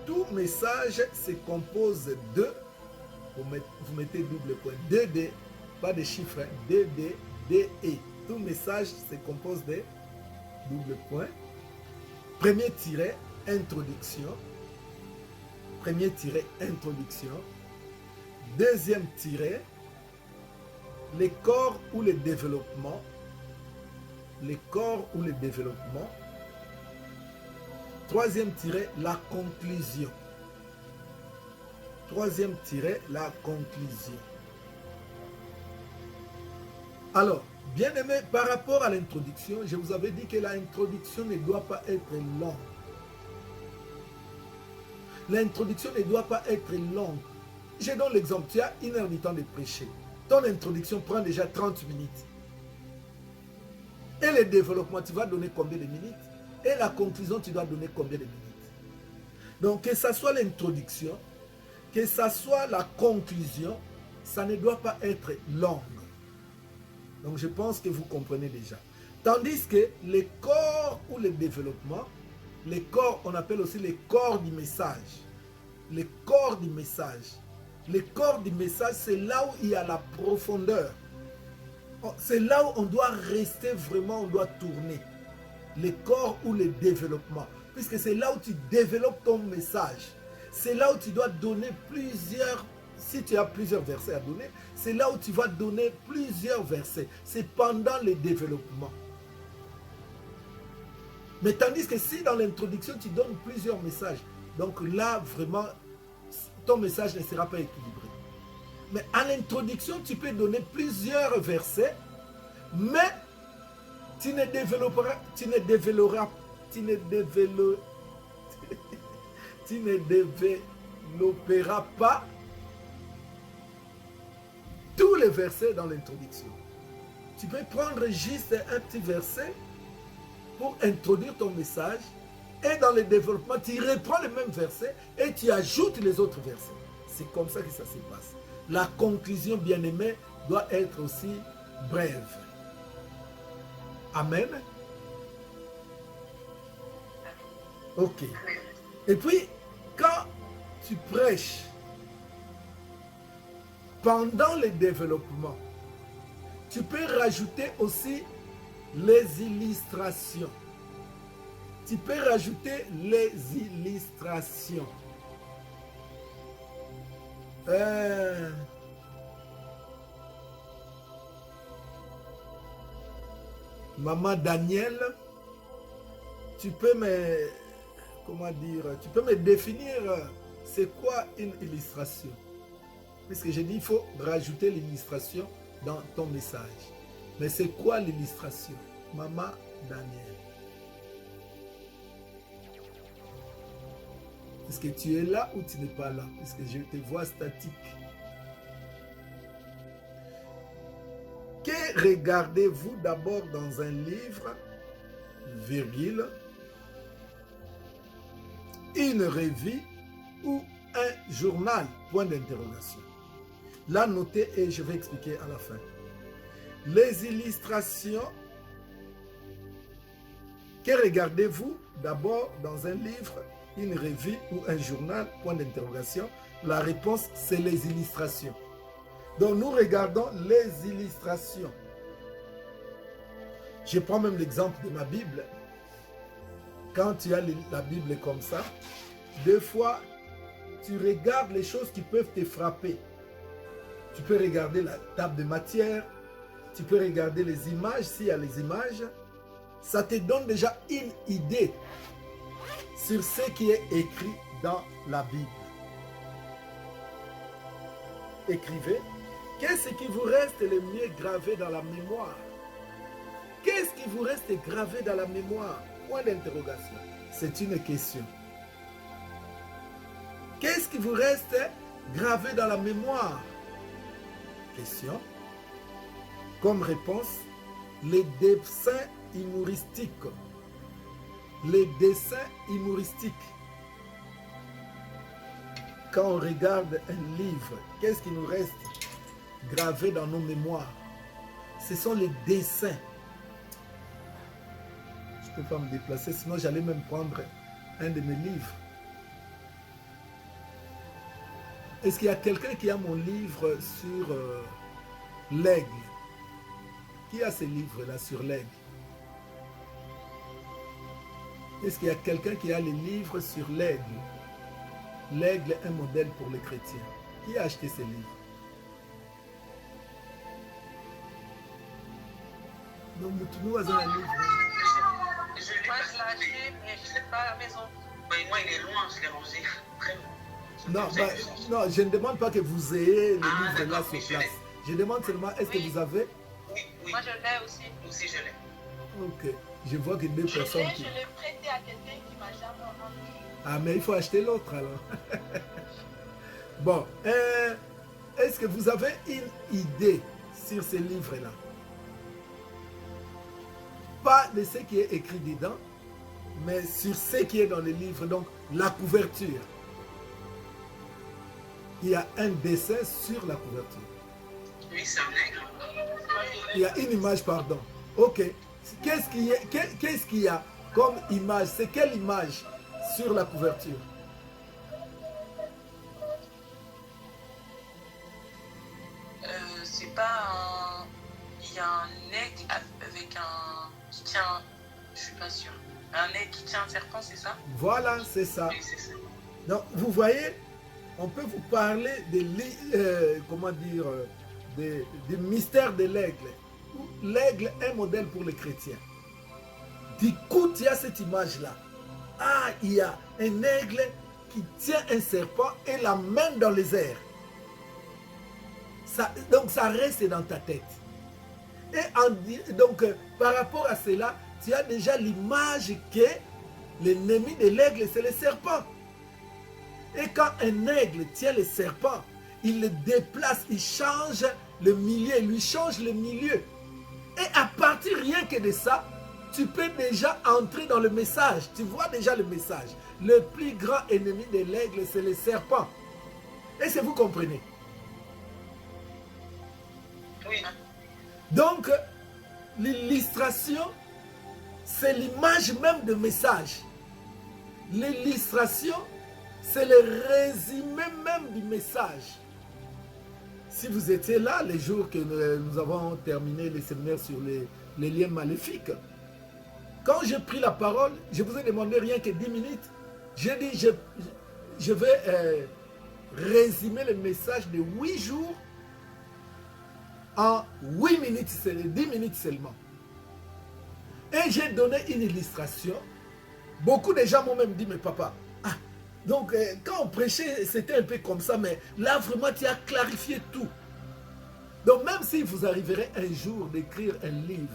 Tout message se compose de, vous mettez double point. D, pas de chiffres, D, D, E. Tout message se compose de double point. Premier tiret, introduction. Premier tiret, introduction. Deuxième tiret, les corps ou le développement. Les corps ou le développement. Troisième tiret, la conclusion. Troisième tiret, la conclusion. Alors, bien aimé, par rapport à l'introduction, je vous avais dit que l'introduction ne doit pas être longue. L'introduction ne doit pas être longue. Je donne l'exemple, tu as 1 heure du temps de prêcher. Ton introduction prend déjà 30 minutes. Et le développement, tu vas donner combien de minutes? Et la conclusion, tu dois donner combien de minutes? Donc, que ce soit l'introduction, que ce soit la conclusion, ça ne doit pas être long. Donc, je pense que vous comprenez déjà. Tandis que les corps ou le développement, les corps, on appelle aussi les corps du message. Les corps du message. Les corps du message, c'est là où il y a la profondeur. C'est là où on doit rester vraiment, on doit tourner. Les corps ou le développement. Puisque c'est là où tu développes ton message. C'est là où tu dois donner plusieurs, si tu as plusieurs versets à donner, c'est là où tu vas donner plusieurs versets. C'est pendant le développement. Mais tandis que si dans l'introduction, tu donnes plusieurs messages, donc là, vraiment, ton message ne sera pas équilibré. Mais à l'introduction, tu peux donner plusieurs versets, mais tu ne développeras pas tous les versets dans l'introduction. Tu peux prendre juste un petit verset pour introduire ton message et dans le développement, tu reprends le même verset et tu ajoutes les autres versets. C'est comme ça que ça se passe. La conclusion, bien-aimée, doit être aussi brève. Amen. Ok. Et puis, quand tu prêches, pendant le développement, tu peux rajouter aussi les illustrations. Tu peux rajouter les illustrations. Maman Daniel, tu peux me, comment dire, tu peux me définir c'est quoi une illustration? Puisque j'ai dit il faut rajouter l'illustration dans ton message. Mais c'est quoi l'illustration? Maman Daniel. Est-ce que tu es là ou tu n'es pas là? Puisque je te vois statique. regardez-vous d'abord dans un livre, virgule, une revue ou un journal, point d'interrogation. Là, notez et je vais expliquer à la fin. Les illustrations, que regardez-vous d'abord dans un livre, une revue ou un journal, point d'interrogation. La réponse, c'est les illustrations. Donc, nous regardons les illustrations. Je prends même l'exemple de ma Bible. Quand tu as la Bible comme ça, des fois, tu regardes les choses qui peuvent te frapper. Tu peux regarder la table de matière, tu peux regarder les images, s'il y a les images. Ça te donne déjà une idée sur ce qui est écrit dans la Bible. Écrivez. Qu'est-ce qui vous reste le mieux gravé dans la mémoire? Qu'est-ce qui vous reste gravé dans la mémoire? Point d'interrogation. C'est une question. Qu'est-ce qui vous reste gravé dans la mémoire? Question. Comme réponse, les dessins humoristiques. Les dessins humoristiques. Quand on regarde un livre, qu'est-ce qui nous reste gravé dans nos mémoires? Ce sont les dessins. Je ne peux pas me déplacer, sinon j'allais même prendre un de mes livres. Est-ce qu'il y a quelqu'un qui a mon livre sur l'aigle? Qui a ce livre-là sur l'aigle? Est-ce qu'il y a quelqu'un qui a les livres sur l'aigle? L'aigle, un modèle pour les chrétiens. Qui a acheté ces livres? Donc, nous avons un livre. Moi, je l'ai acheté, mais je ne sais pas à la maison. Oui, moi, il est loin, je l'ai rangé. Très loin. Non, non, je ne demande pas que vous ayez les livres là sur place. Je demande seulement, est-ce que vous avez? Oui, oui. Moi, je l'ai aussi. Moi aussi, je l'ai. Ok. Je vois que deux personnes qui... Je l'ai prêté à quelqu'un qui m'a jamais rendu. Ah, mais il faut acheter l'autre alors. Bon, est-ce que vous avez une idée sur ces livres-là? Pas de ce qui est écrit dedans, mais sur ce qui est dans les livres, donc la couverture. Il y a un dessin sur la couverture. Oui, c'est un aigle. Il y a une image, pardon. Ok. Qu'est-ce qu'il y a comme image? C'est quelle image sur la couverture? C'est pas un... Il y a un aigle avec un... qui tient... Je suis pas sûre. Un aigle qui tient un serpent, c'est ça? Voilà, c'est ça. Oui, c'est ça. Donc, vous voyez, on peut vous parler comment dire, des mystères de l'aigle. L'aigle est un modèle pour les chrétiens. Du coup, il y a cette image-là. Ah, il y a un aigle qui tient un serpent et la main dans les airs. Ça, donc, ça reste dans ta tête. Et donc, par rapport à cela, tu as déjà l'image que l'ennemi de l'aigle, c'est le serpent. Et quand un aigle tient le serpent, il le déplace, il change le milieu, il lui change le milieu. Et à partir rien que de ça, tu peux déjà entrer dans le message. Tu vois déjà le message. Le plus grand ennemi de l'aigle, c'est le serpent. Est-ce que vous comprenez? Oui. Donc, l'illustration, c'est l'image même de message. L'illustration, c'est le résumé même du message. Si vous étiez là, les jours que nous avons terminé les séminaires sur les liens maléfiques, quand j'ai pris la parole, je vous ai demandé rien que 10 minutes. J'ai dit, je vais résumer le message de 8 jours en 8 minutes, 10 minutes seulement. Et j'ai donné une illustration. Beaucoup de gens m'ont même dit, mais papa, donc quand on prêchait, c'était un peu comme ça, mais là vraiment tu as clarifié tout. Donc même si vous arriverez un jour d'écrire un livre,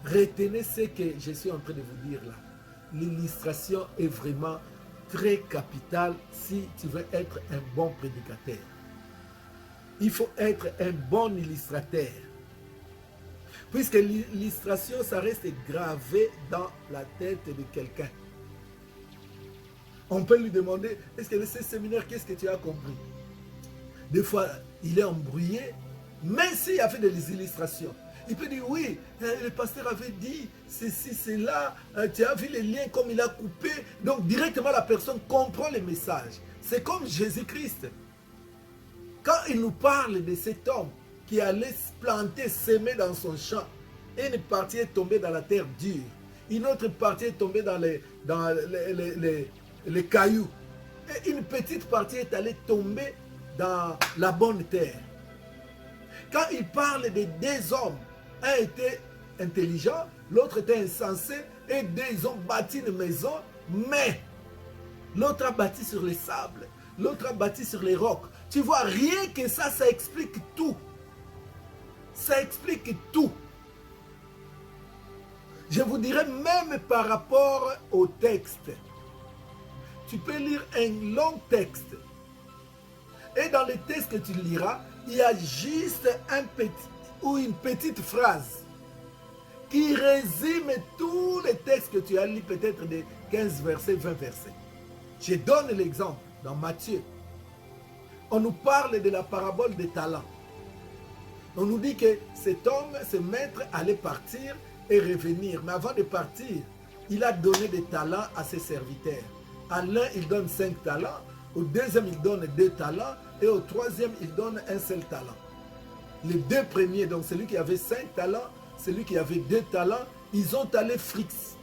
retenez ce que je suis en train de vous dire là. L'illustration est vraiment très capitale si tu veux être un bon prédicateur. Il faut être un bon illustrateur. Puisque l'illustration, ça reste gravé dans la tête de quelqu'un. On peut lui demander, est-ce que ce séminaire, qu'est-ce que tu as compris? Des fois, il est embrouillé, mais s'il y avait des illustrations, il peut dire, oui, le pasteur avait dit, ceci, cela, tu as vu les liens comme il a coupé. Donc, directement, la personne comprend le message. C'est comme Jésus-Christ. Quand il nous parle de cet homme qui allait se planter, s'aimer dans son champ, une partie est tombée dans la terre dure, une autre partie est tombée dans les cailloux, et une petite partie est allée tomber dans la bonne terre. Quand il parle de deux hommes, un était intelligent, l'autre était insensé, et deux, ils ont bâti une maison, mais l'autre a bâti sur les sables, l'autre a bâti sur les rocs. Tu vois, rien que ça, ça explique tout. Ça explique tout. Je vous dirais même par rapport au texte. Tu peux lire un long texte. Et dans le texte que tu liras, il y a juste un petit ou une petite phrase qui résume tous les textes que tu as lus, peut-être de 15 versets, 20 versets. Je donne l'exemple dans Matthieu. On nous parle de la parabole des talents. On nous dit que cet homme, ce maître, allait partir et revenir. Mais avant de partir, il a donné des talents à ses serviteurs. À l'un, il donne 5 talents. Au deuxième, il donne 2 talents. Et au troisième, il donne un seul talent. Les deux premiers, donc celui qui avait 5 talents, celui qui avait 2 talents, ils ont allé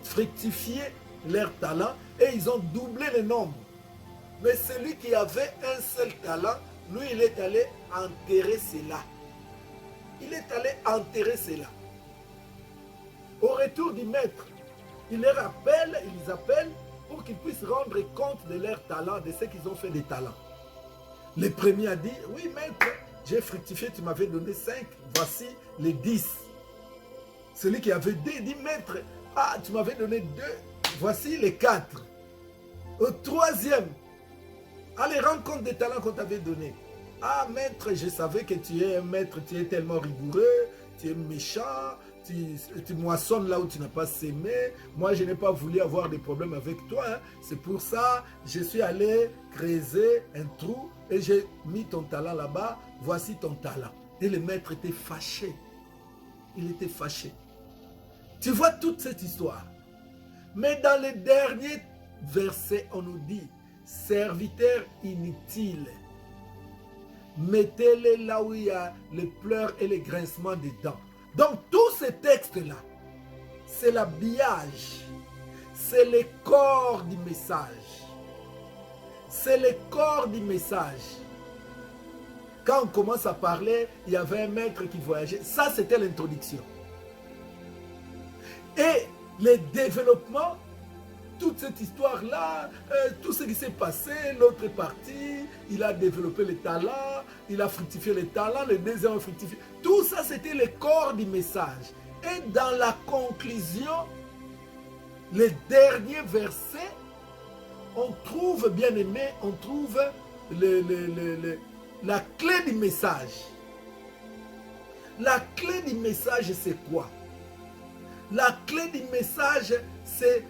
fructifier leurs talents et ils ont doublé le nombre. Mais celui qui avait un seul talent, lui, il est allé enterrer cela. Il est allé enterrer cela. Au retour du maître, il les rappelle, il les appelle pour qu'ils puissent rendre compte de leurs talents, de ce qu'ils ont fait des talents. Le premier a dit, oui maître, j'ai fructifié, tu m'avais donné 5, voici les 10. Celui qui avait 2 dit, maître, ah, tu m'avais donné 2, voici les 4. Au troisième, allez, rends compte des talents qu'on t'avait donnés. Ah, maître, je savais que tu es un maître, tu es tellement rigoureux, tu es méchant, tu moissonnes là où tu n'as pas sémé. Moi, je n'ai pas voulu avoir des problèmes avec toi. Hein. C'est pour ça je suis allé creuser un trou et j'ai mis ton talent là-bas. Voici ton talent. Et le maître était fâché. Il était fâché. Tu vois toute cette histoire. Mais dans les derniers versets, on nous dit, serviteur inutile, mettez-les là où il y a les pleurs et les grincements des dents. Donc tous ces textes-là, c'est l'habillage, c'est le corps du message. C'est le corps du message. Quand on commence à parler, il y avait un maître qui voyageait. Ça, c'était l'introduction. Et le développement, toute cette histoire-là, tout ce qui s'est passé, l'autre est parti, il a développé les talents, il a fructifié les talents, le deuxième a fructifié. Tout ça, c'était le corps du message. Et dans la conclusion, les derniers versets, on trouve, bien aimé, on trouve la clé du message. La clé du message, c'est quoi? La clé du message, c'est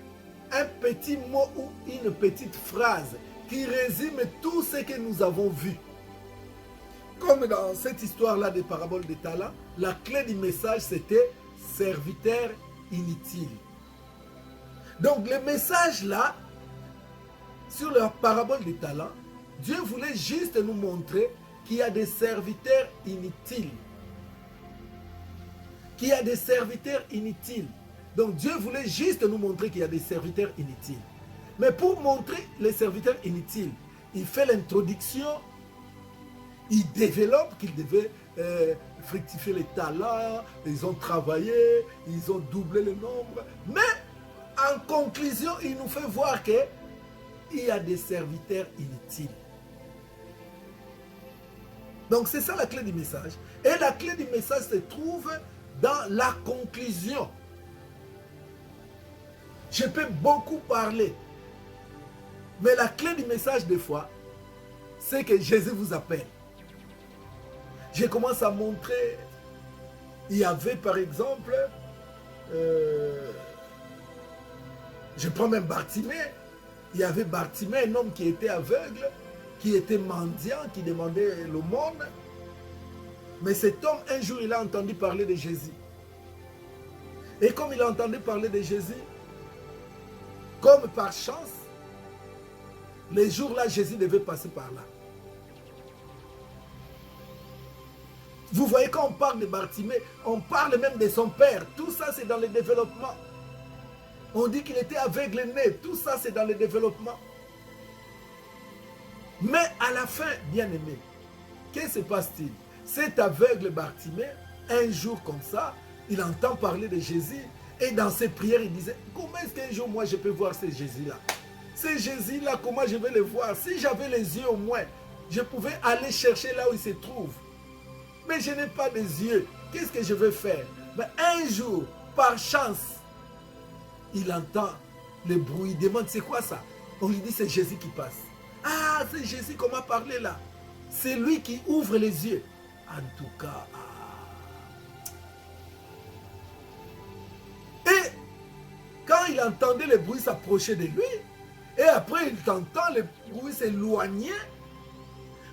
un petit mot ou une petite phrase qui résume tout ce que nous avons vu. Comme dans cette histoire-là des paraboles des talents, la clé du message, c'était « serviteur inutile ». Donc, le message là, sur la parabole des talents, Dieu voulait juste nous montrer qu'il y a des serviteurs inutiles. Qu'il y a des serviteurs inutiles. Donc Dieu voulait juste nous montrer qu'il y a des serviteurs inutiles. Mais pour montrer les serviteurs inutiles, il fait l'introduction, il développe qu'il devait fructifier les talents, ils ont travaillé, ils ont doublé le nombre. Mais en conclusion, il nous fait voir qu'il y a des serviteurs inutiles. Donc c'est ça la clé du message. Et la clé du message se trouve dans la conclusion. Je peux beaucoup parler. Mais la clé du message des fois, c'est que Jésus vous appelle. Je commence à montrer Il y avait par exemple, je prends même Bartimée, il y avait Bartimée, un homme qui était aveugle, qui était mendiant, qui demandait l'aumône. Mais cet homme, un jour, il a entendu parler de Jésus. Et comme il a entendu parler de Jésus, comme par chance, les jours-là, Jésus devait passer par là. Vous voyez, quand on parle de Bartimée, on parle même de son père. Tout ça, c'est dans le développement. On dit qu'il était aveugle né. Tout ça, c'est dans le développement. Mais à la fin, bien aimé, qu'est-ce qui se passe-t-il? Cet aveugle Bartimée, un jour comme ça, il entend parler de Jésus. Et dans ses prières, il disait, comment est-ce qu'un jour, moi, je peux voir ce Jésus-là? Ce Jésus-là, comment je vais le voir? Si j'avais les yeux au moins, je pouvais aller chercher là où il se trouve. Mais je n'ai pas de yeux. Qu'est-ce que je vais faire? Mais un jour, par chance, il entend le bruit. Il demande, c'est quoi ça? On lui dit, c'est Jésus qui passe. Ah, c'est Jésus qu'on m'a parlé là. C'est lui qui ouvre les yeux. En tout cas, Et quand il entendait le bruit s'approcher de lui, et après il entend le bruit s'éloigner,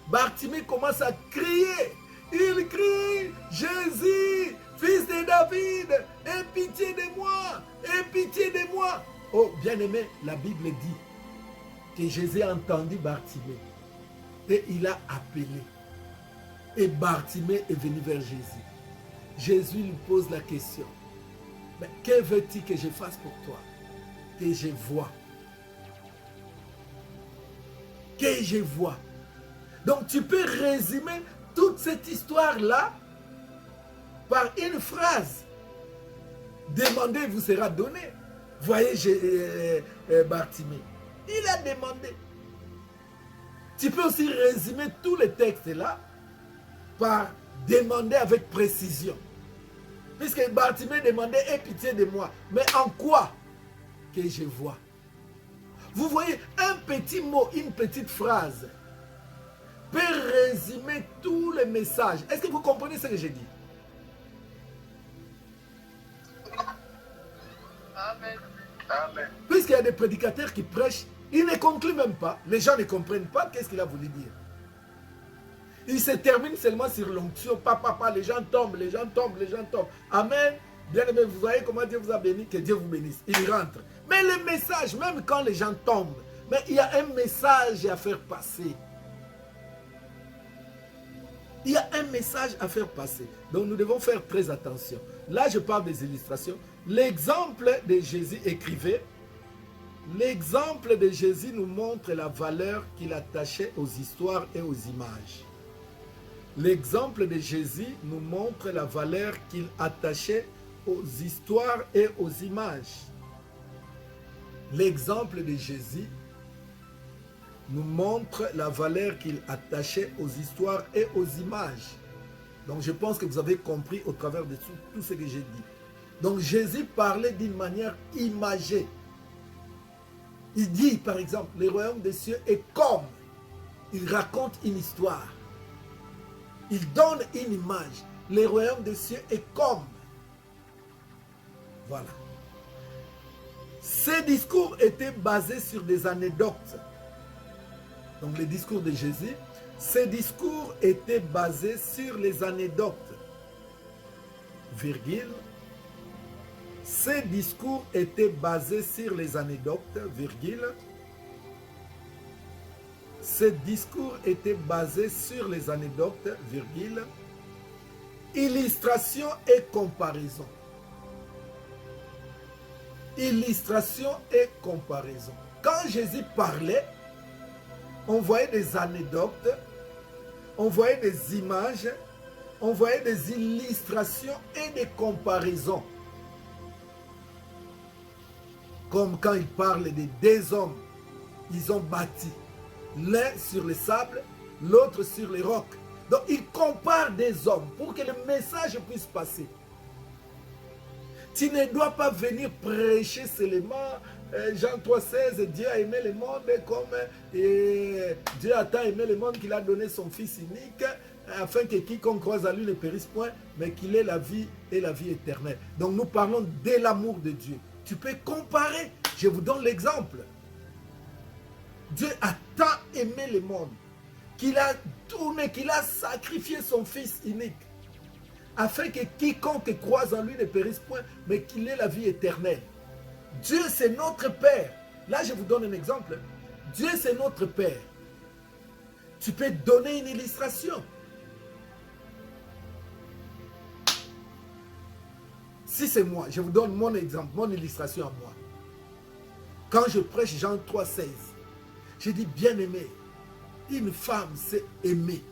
Bartimée commence à crier. Il crie, Jésus, fils de David, aie pitié de moi, aie pitié de moi. Oh, bien-aimé, la Bible dit que Jésus a entendu Bartimée et il a appelé. Et Bartimée est venu vers Jésus. Jésus lui pose la question. Mais que veux-tu que je fasse pour toi? Que je vois. Que je vois. Donc tu peux résumer toute cette histoire-là par une phrase. Demandez, vous sera donné. Voyez Bartimée. Il a demandé. Tu peux aussi résumer tous les textes-là par demander avec précision. Puisque Bartimée demandait, aie pitié de moi. Mais en quoi que je vois? Vous voyez, un petit mot, une petite phrase peut résumer tous les messages. Est-ce que vous comprenez ce que j'ai dit? Amen. Amen. Puisqu'il y a des prédicateurs qui prêchent, ils ne concluent même pas. Les gens ne comprennent pas qu'est-ce qu'il a voulu dire. Il se termine seulement sur l'onction. Papa, les gens tombent, les gens tombent, les gens tombent. Amen. Bien aimé, vous voyez comment Dieu vous a béni, que Dieu vous bénisse. Il rentre. Mais le message, même quand les gens tombent, mais il y a un message à faire passer. Il y a un message à faire passer. Donc nous devons faire très attention. Là, je parle des illustrations. L'exemple de Jésus écrivait. L'exemple de Jésus nous montre la valeur qu'il attachait aux histoires et aux images. L'exemple de Jésus nous montre la valeur qu'il attachait aux histoires et aux images. L'exemple de Jésus nous montre la valeur qu'il attachait aux histoires et aux images. Donc je pense que vous avez compris au travers de tout ce que j'ai dit. Donc Jésus parlait d'une manière imagée. Il dit par exemple, le royaume des cieux est comme. Il raconte une histoire. Il donne une image. Le royaume des cieux est comme. Voilà. Ces discours étaient basés sur des anecdotes. Donc les discours de Jésus, ces discours étaient basés sur les anecdotes. Virgule. Ces discours étaient basés sur les anecdotes, virgule. Ces discours étaient basés sur les anecdotes, virgule. Illustration et comparaison. Illustration et comparaison. Quand Jésus parlait, on voyait des anecdotes, on voyait des images, on voyait des illustrations et des comparaisons. Comme quand il parle de deux hommes, ils ont bâti, l'un sur le sable, l'autre sur les rocs. Donc il compare des hommes pour que le message puisse passer. Tu ne dois pas venir prêcher seulement Jean 3,16, Dieu a aimé le monde comme Dieu a tant aimé le monde qu'il a donné son Fils unique. afin que quiconque croise à lui ne périsse point, mais qu'il ait la vie et la vie éternelle. Donc nous parlons de l'amour de Dieu. Tu peux comparer. Je vous donne l'exemple. Dieu a tant aimé le monde qu'il a tourné, qu'il a sacrifié son Fils unique, afin que quiconque croise en lui ne périsse point, mais qu'il ait la vie éternelle. Dieu, c'est notre Père. Là, je vous donne un exemple. Dieu, c'est notre Père. Tu peux donner une illustration. Si c'est moi, je vous donne mon exemple, mon illustration à moi. Quand je prêche Jean 3,16, je dis, bien-aimé, une femme c'est aimer.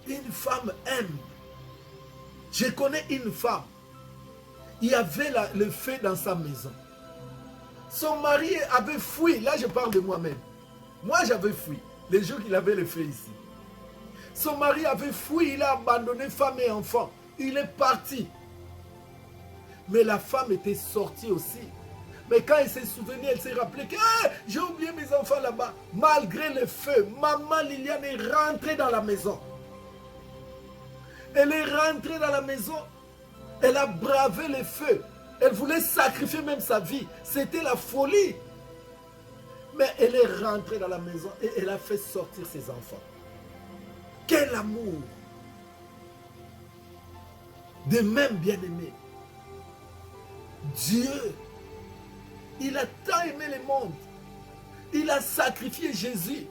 Une femme aime. Je connais une femme. Il y avait le feu dans sa maison. Son mari avait fui. Là, je parle de moi-même. Moi, j'avais fui. Les jours qu'il avait le feu ici. Son mari avait fui. Il a abandonné femme et enfant. Il est parti. Mais la femme était sortie aussi. Mais quand elle s'est souvenue, elle s'est rappelée que j'ai oublié mes enfants là-bas. Malgré le feu, maman Liliane est rentrée dans la maison. Elle est rentrée dans la maison. Elle a bravé le feu. Elle voulait sacrifier même sa vie. C'était la folie. Mais elle est rentrée dans la maison et elle a fait sortir ses enfants. Quel amour! De même, bien-aimé, Dieu, il a tant aimé le monde. Il a sacrifié Jésus.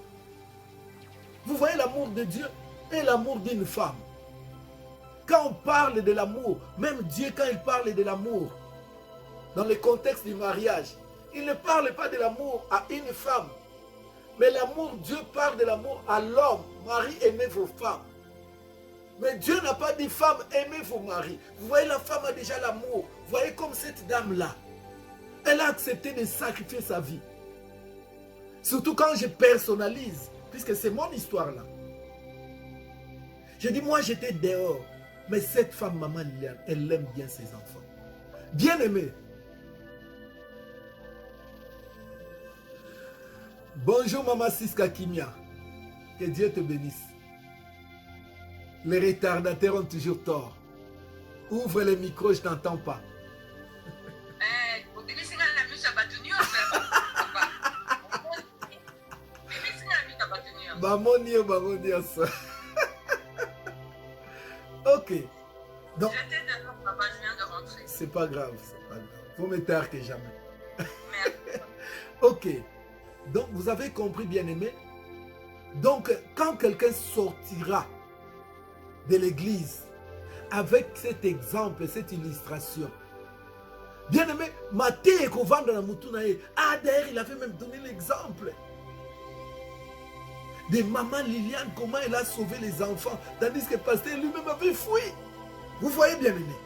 Vous voyez l'amour de Dieu et l'amour d'une femme. Quand on parle de l'amour, même Dieu, quand il parle de l'amour, dans le contexte du mariage, il ne parle pas de l'amour à une femme. Mais l'amour, Dieu parle de l'amour à l'homme. Marie, aimez vos femmes. Mais Dieu n'a pas dit femme, aimez vos maris. Vous voyez, la femme a déjà l'amour. Vous voyez comme cette dame-là. Elle a accepté de sacrifier sa vie. Surtout quand je personnalise, puisque c'est mon histoire là. Je dis, moi j'étais dehors. Mais cette femme, maman Liliane, elle aime bien ses enfants. Bien aimée. Bonjour maman Siska Kimia. Que Dieu te bénisse. Les retardataires ont toujours tort. Ouvre le micro, je ne t'entends pas. Ok. Donc, c'est pas grave, c'est pas grave. Faut me taire que jamais. Ok. Donc, vous avez compris, bien-aimé. Donc, quand quelqu'un sortira de l'église avec cet exemple, cette illustration, bien-aimé, Matthieu Kovanda na Mutunae, d'ailleurs, il avait même donné l'exemple de maman Liliane, comment elle a sauvé les enfants, tandis que le pasteur lui-même avait fui. Vous voyez, bien-aimé?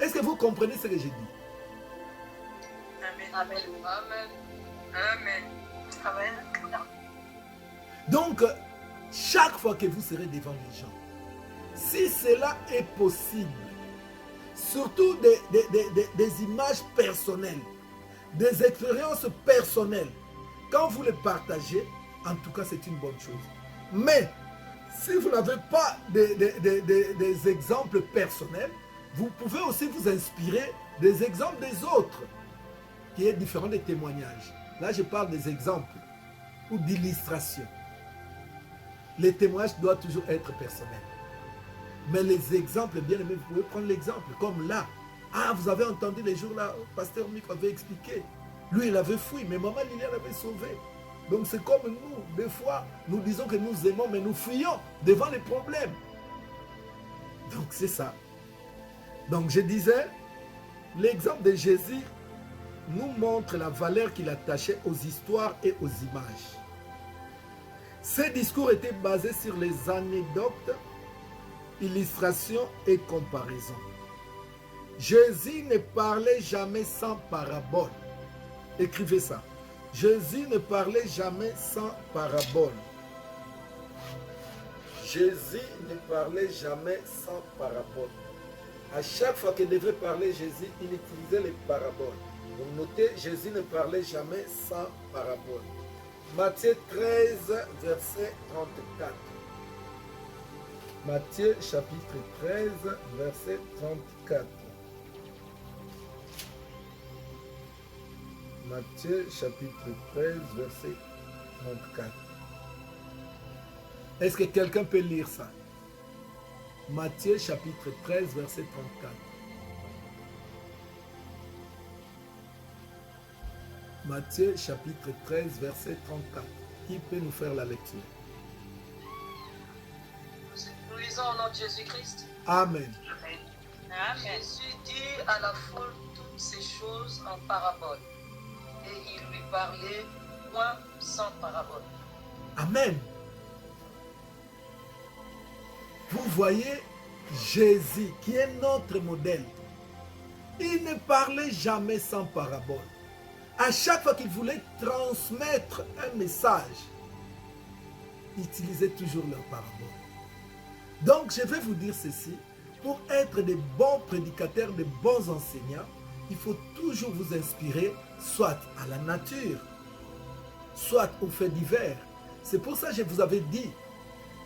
Est-ce que vous comprenez ce que j'ai dit? Amen. Amen. Amen. Amen. Amen. Donc, chaque fois que vous serez devant les gens, si cela est possible, surtout des images personnelles, des expériences personnelles, quand vous les partagez, en tout cas, c'est une bonne chose. Mais, si vous n'avez pas des exemples personnels, vous pouvez aussi vous inspirer des exemples des autres, qui est différent des témoignages. Là, je parle des exemples ou d'illustrations. Les témoignages doivent toujours être personnels. Mais les exemples, bien aimés, vous pouvez prendre l'exemple, comme là. Vous avez entendu les jours là, le pasteur Mick avait expliqué. Lui, il avait fui, mais maman Liliane l'avait sauvé. Donc c'est comme nous, des fois, nous disons que nous aimons, mais nous fuyons devant les problèmes. Donc c'est ça. Donc je disais, l'exemple de Jésus nous montre la valeur qu'il attachait aux histoires et aux images. Ces discours étaient basés sur les anecdotes, illustrations et comparaisons. Jésus ne parlait jamais sans parabole. Écrivez ça. Jésus ne parlait jamais sans parabole. Jésus ne parlait jamais sans parabole. À chaque fois qu'il devait parler Jésus, il utilisait les paraboles. Donc notez, Jésus ne parlait jamais sans parabole. Matthieu 13, verset 34. Matthieu chapitre 13, verset 34. Matthieu chapitre 13, verset 34. Est-ce que quelqu'un peut lire ça? Matthieu chapitre 13, verset 34. Matthieu chapitre 13, verset 34. Qui peut nous faire la lecture? Nous lisons au nom de Jésus-Christ. Amen. Amen. Jésus dit à la foule toutes ces choses en parabole. Et il lui parlait point sans parabole. Amen. Vous voyez Jésus qui est notre modèle. Il ne parlait jamais sans parabole. À chaque fois qu'il voulait transmettre un message, il utilisait toujours leur parabole. Donc je vais vous dire ceci, pour être de bons prédicateurs, de bons enseignants, il faut toujours vous inspirer soit à la nature, soit aux faits divers. C'est pour ça que je vous avais dit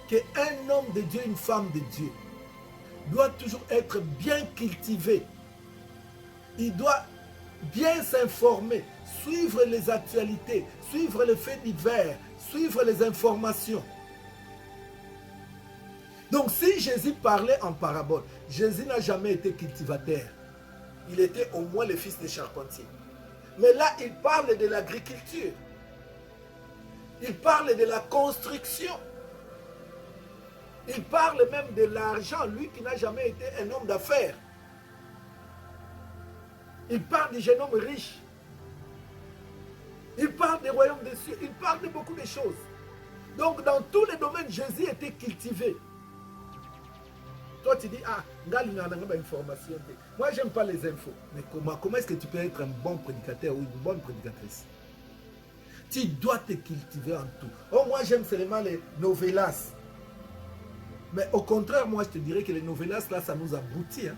qu'un homme de Dieu, une femme de Dieu, doit toujours être bien cultivé. Il doit bien s'informer, suivre les actualités, suivre les faits divers, suivre les informations. Donc si Jésus parlait en parabole, Jésus n'a jamais été cultivateur. Il était au moins le fils de charpentier. Mais là, il parle de l'agriculture. Il parle de la construction. Il parle même de l'argent, lui qui n'a jamais été un homme d'affaires. Il parle du jeune homme riche. Il parle des royaumes des cieux. Il parle de beaucoup de choses. Donc, dans tous les domaines, Jésus était cultivé. Toi, tu dis, ah, information. Moi, j'aime pas les infos. Mais comment est-ce que tu peux être un bon prédicateur ou une bonne prédicatrice? Tu dois te cultiver en tout. Oh, moi, j'aime seulement les novelas. Mais au contraire, moi, je te dirais que les novelas, là, ça nous aboutit. Hein.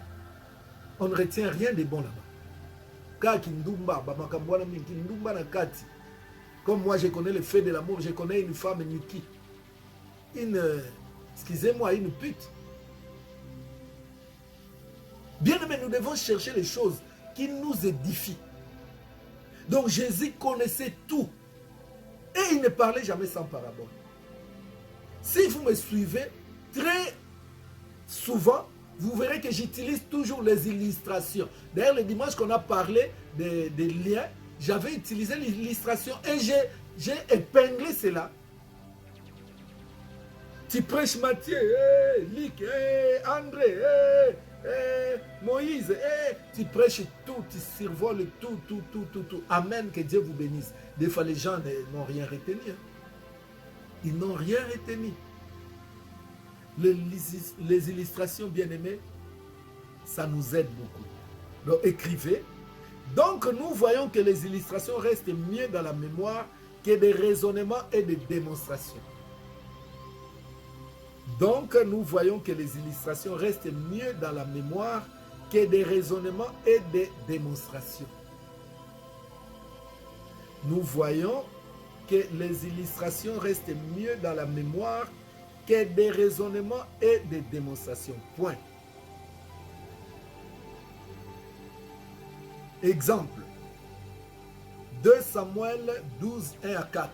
On ne retient rien de bon là-bas. Comme moi, je connais le fait de l'amour, je connais une femme Niki. Excusez-moi, une pute. Bien aimé, nous devons chercher les choses qui nous édifient. Donc Jésus connaissait tout. Et il ne parlait jamais sans parabole. Si vous me suivez, très souvent, vous verrez que j'utilise toujours les illustrations. D'ailleurs, le dimanche qu'on a parlé des liens, j'avais utilisé l'illustration et j'ai épinglé cela. Tu prêches Matthieu, Luc, André, Moïse, tu prêches tout, tu survoles tout. Amen, que Dieu vous bénisse. Des fois, les gens n'ont rien retenu. Hein. Ils n'ont rien retenu. Les illustrations, bien-aimées, ça nous aide beaucoup. Donc, écrivez. Donc, nous voyons que les illustrations restent mieux dans la mémoire que des raisonnements et des démonstrations. Donc, nous voyons que les illustrations restent mieux dans la mémoire que des raisonnements et des démonstrations. Nous voyons que les illustrations restent mieux dans la mémoire que des raisonnements et des démonstrations. Point. Exemple. 2 Samuel 12, 1 à 4.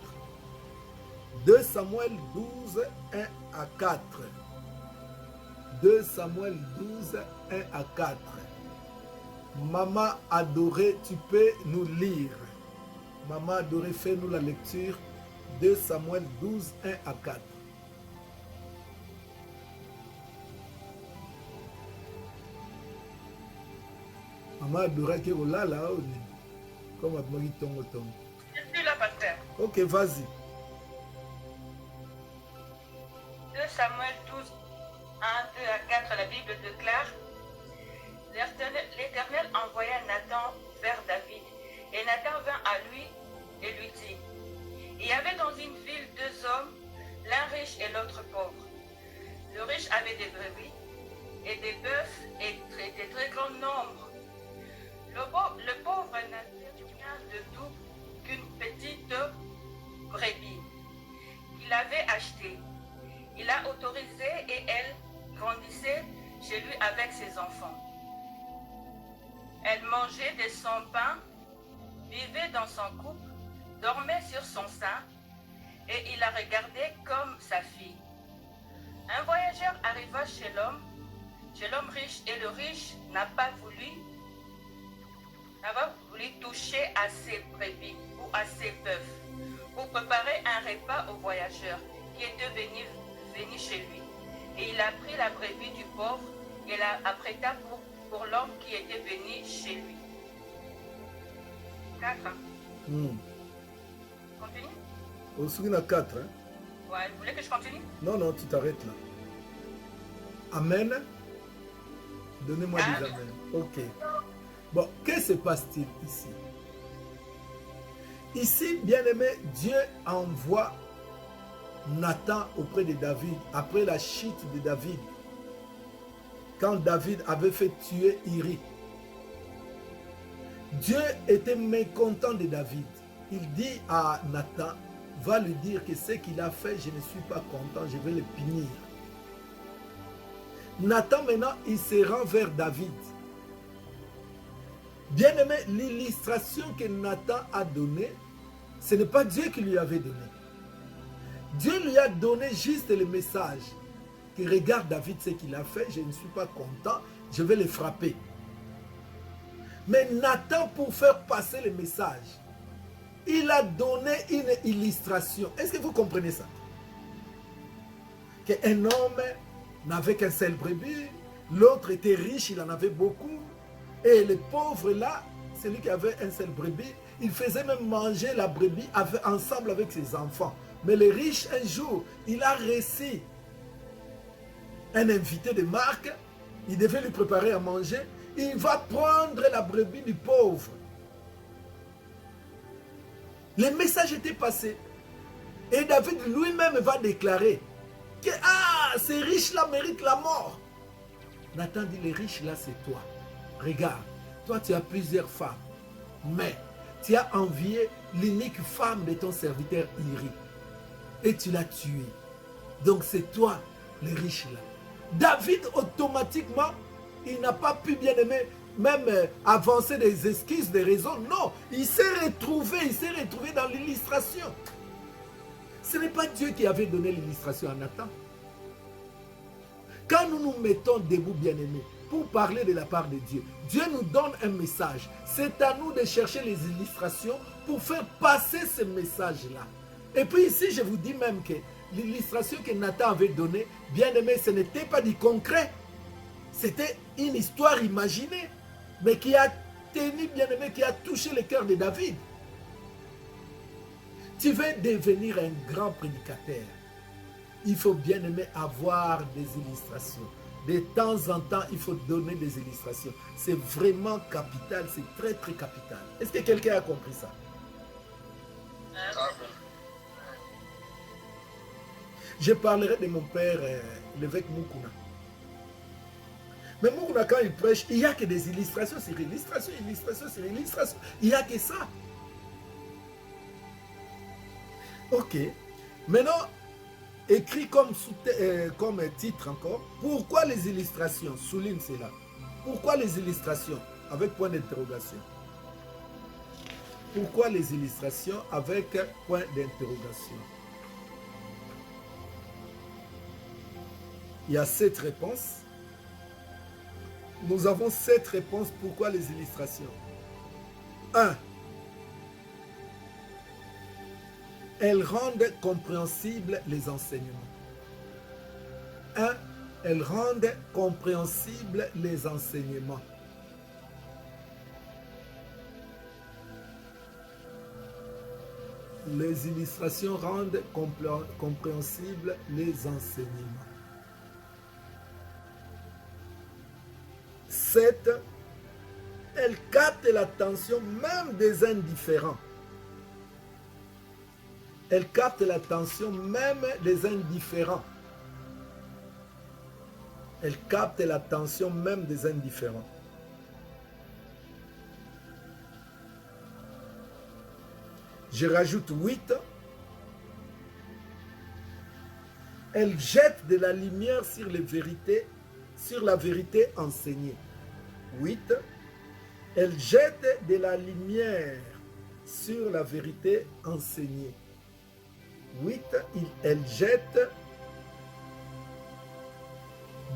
2 Samuel 12, 1 à 4. 2 Samuel 12, 1 à 4. Maman adorée, tu peux nous lire. Maman adorée, fais-nous la lecture. 2 Samuel 12, 1 à 4. Maman adorée, qui est là, comme Abmori Tongo Tongo. Je suis là, pasteur. Ok, vas-y. 2 Samuel 12, 1, 2 à 4, la Bible déclare: L'Éternel envoya Nathan vers David, et Nathan vint à lui et lui dit: Il y avait dans une ville 2 hommes, l'un riche et l'autre pauvre. Le riche avait des brebis et des bœufs et de très grand nombre. Le pauvre n'avait rien de tout qu'une petite brebis qu'il avait achetée. Il l'a autorisée et elle grandissait chez lui avec ses enfants. Elle mangeait de son pain, vivait dans son couple, dormait sur son sein, et il la regardait comme sa fille. Un voyageur arriva chez l'homme riche, et le riche n'a pas voulu toucher à ses brebis ou à ses bœufs pour préparer un repas au voyageur qui était venu chez lui. Et il a pris la brebis du pauvre et la apprêta pour l'homme qui était venu chez lui. 4. Continue. Au souvenir 4. Hein? Ouais, vous voulez que je continue? Non, non, tu t'arrêtes là. Amen. Donnez-moi des amen. Ok. Bon, que se passe-t-il ici? Ici, bien-aimé, Dieu envoie Nathan auprès de David, après la chute de David, quand David avait fait tuer Iri. Dieu était mécontent de David. Il dit à Nathan, va lui dire que ce qu'il a fait, je ne suis pas content, je vais le punir. Nathan maintenant, il se rend vers David. Bien-aimé, l'illustration que Nathan a donnée, ce n'est pas Dieu qui lui avait donné. Dieu lui a donné juste le message que regarde David ce qu'il a fait, je ne suis pas content, je vais le frapper. Mais Nathan, pour faire passer le message, il a donné une illustration. Est-ce que vous comprenez ça? Qu'un homme n'avait qu'un seul brebis, l'autre était riche, il en avait beaucoup, et le pauvre là, celui qui avait un seul brebis, il faisait même manger la brebis ensemble avec ses enfants. Mais le riche, un jour, il a reçu un invité de marque, il devait lui préparer à manger, il va prendre la brebis du pauvre. Le message était passé. Et David lui-même va déclarer que ces riches-là méritent la mort. Nathan dit, les riches là, c'est toi. Regarde, toi tu as plusieurs femmes, mais tu as envié l'unique femme de ton serviteur Iri. Et tu l'as tuée. Donc c'est toi, les riches là. David, automatiquement, il n'a pas pu, bien aimer, même avancer des excuses, des raisons. Non, il s'est retrouvé dans l'illustration. Ce n'est pas Dieu qui avait donné l'illustration à Nathan. Quand nous nous mettons debout, bien-aimés, pour parler de la part de Dieu, Dieu nous donne un message. C'est à nous de chercher les illustrations pour faire passer ce message-là. Et puis ici, je vous dis même que l'illustration que Nathan avait donnée, bien-aimé, ce n'était pas du concret. C'était une histoire imaginée, mais qui a tenu, bien-aimé, qui a touché le cœur de David. Tu veux devenir un grand prédicateur. Il faut, bien-aimé, avoir des illustrations. De temps en temps, il faut donner des illustrations. C'est vraiment capital, c'est très, très capital. Est-ce que quelqu'un a compris ça? Je parlerai de mon père, l'évêque Mukuna. Mais Mukuna, quand il prêche, il n'y a que des illustrations sur illustrations, illustrations sur illustrations. Il n'y a que ça. Ok. Maintenant, écrit comme titre encore, pourquoi les illustrations? Souligne cela. Pourquoi les illustrations? Avec point d'interrogation. Pourquoi les illustrations avec point d'interrogation? Il y a 7 réponses. Nous avons 7 réponses. Pourquoi les illustrations? 1. Elles rendent compréhensibles les enseignements. 1. Elles rendent compréhensibles les enseignements. Les illustrations rendent compréhensibles les enseignements. 7. Elles captent l'attention même des indifférents. Elle capte l'attention même des indifférents. Elle capte l'attention même des indifférents. Je rajoute 8. Elle jette de la lumière sur les vérités sur la vérité enseignée. 8. Elle jette de la lumière sur la vérité enseignée. 8. Elle jette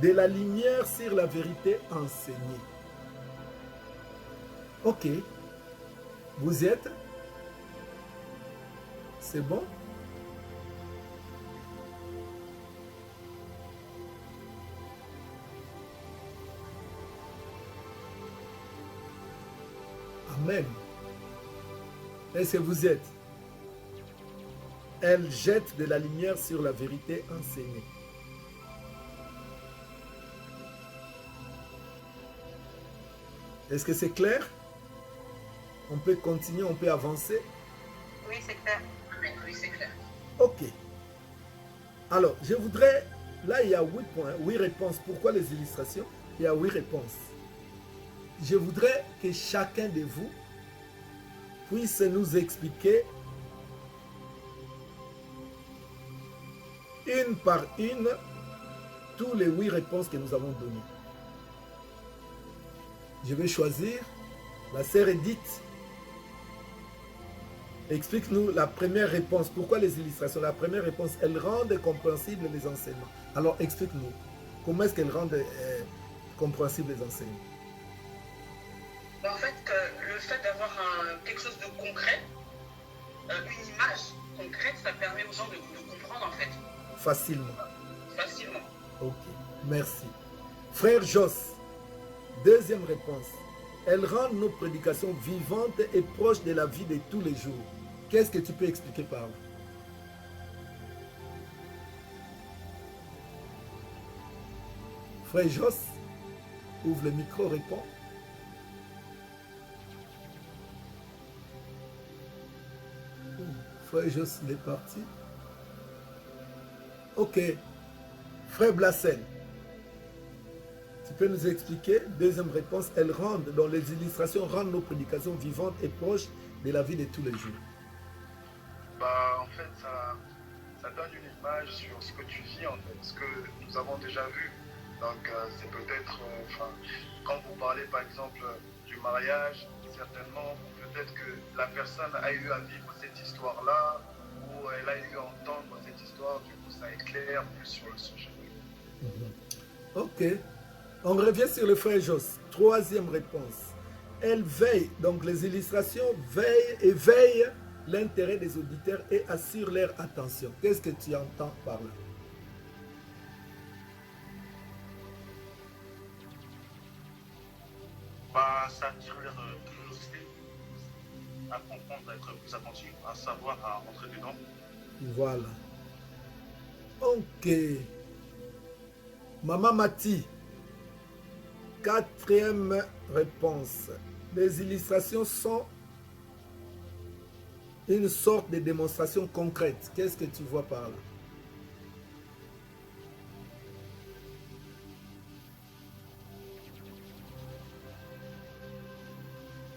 de la lumière sur la vérité enseignée. Ok. Vous êtes? C'est bon? Amen. Est-ce que vous êtes? Elle jette de la lumière sur la vérité enseignée. Est-ce que c'est clair? On peut continuer, on peut avancer? Oui, c'est clair. Oui, c'est clair. Ok. Alors, je voudrais... Là, il y a 8 points, 8 réponses. Pourquoi les illustrations? Il y a 8 réponses. Je voudrais que chacun de vous puisse nous expliquer une par une toutes les 8 réponses que nous avons données. Je vais choisir la sœur Edith. Explique-nous la première réponse. Pourquoi les illustrations? La première réponse, elles rendent compréhensibles les enseignements. Alors, explique-nous. Comment est-ce qu'elles rendent compréhensibles les enseignements? En fait, le fait d'avoir quelque chose de concret, une image concrète, ça permet aux gens de comprendre en fait Facilement. facilement. Ok, merci. Frère Joss, deuxième réponse. Elles rendent nos prédications vivantes et proches de la vie de tous les jours. Qu'est-ce que tu peux expliquer par là? Frère Joss, ouvre le micro, réponds. Frère Joss, il est parti. Ok. Frère Blassel, tu peux nous expliquer? Deuxième réponse, elles rendent, dans les illustrations, rendent nos prédications vivantes et proches de la vie de tous les jours. Bah, en fait, ça donne une image sur ce que tu vis, en fait, ce que nous avons déjà vu. Donc, c'est peut-être, quand vous parlez, par exemple, du mariage, certainement, peut-être que la personne a eu à vivre cette histoire-là, ou elle a eu à entendre cette histoire, du coup, ça éclaire plus sur le sujet. Ok. On revient sur le frère Joss. Troisième réponse. Elle veille, donc les illustrations veillent l'intérêt des auditeurs et assurent leur attention. Qu'est-ce que tu entends par là? Bah, ça attire leur curiosité à comprendre, à être plus attentif, à savoir, à rentrer dedans. Voilà. Ok. Maman Mati. Quatrième réponse. Les illustrations sont une sorte de démonstration concrète. Qu'est-ce que tu vois par là?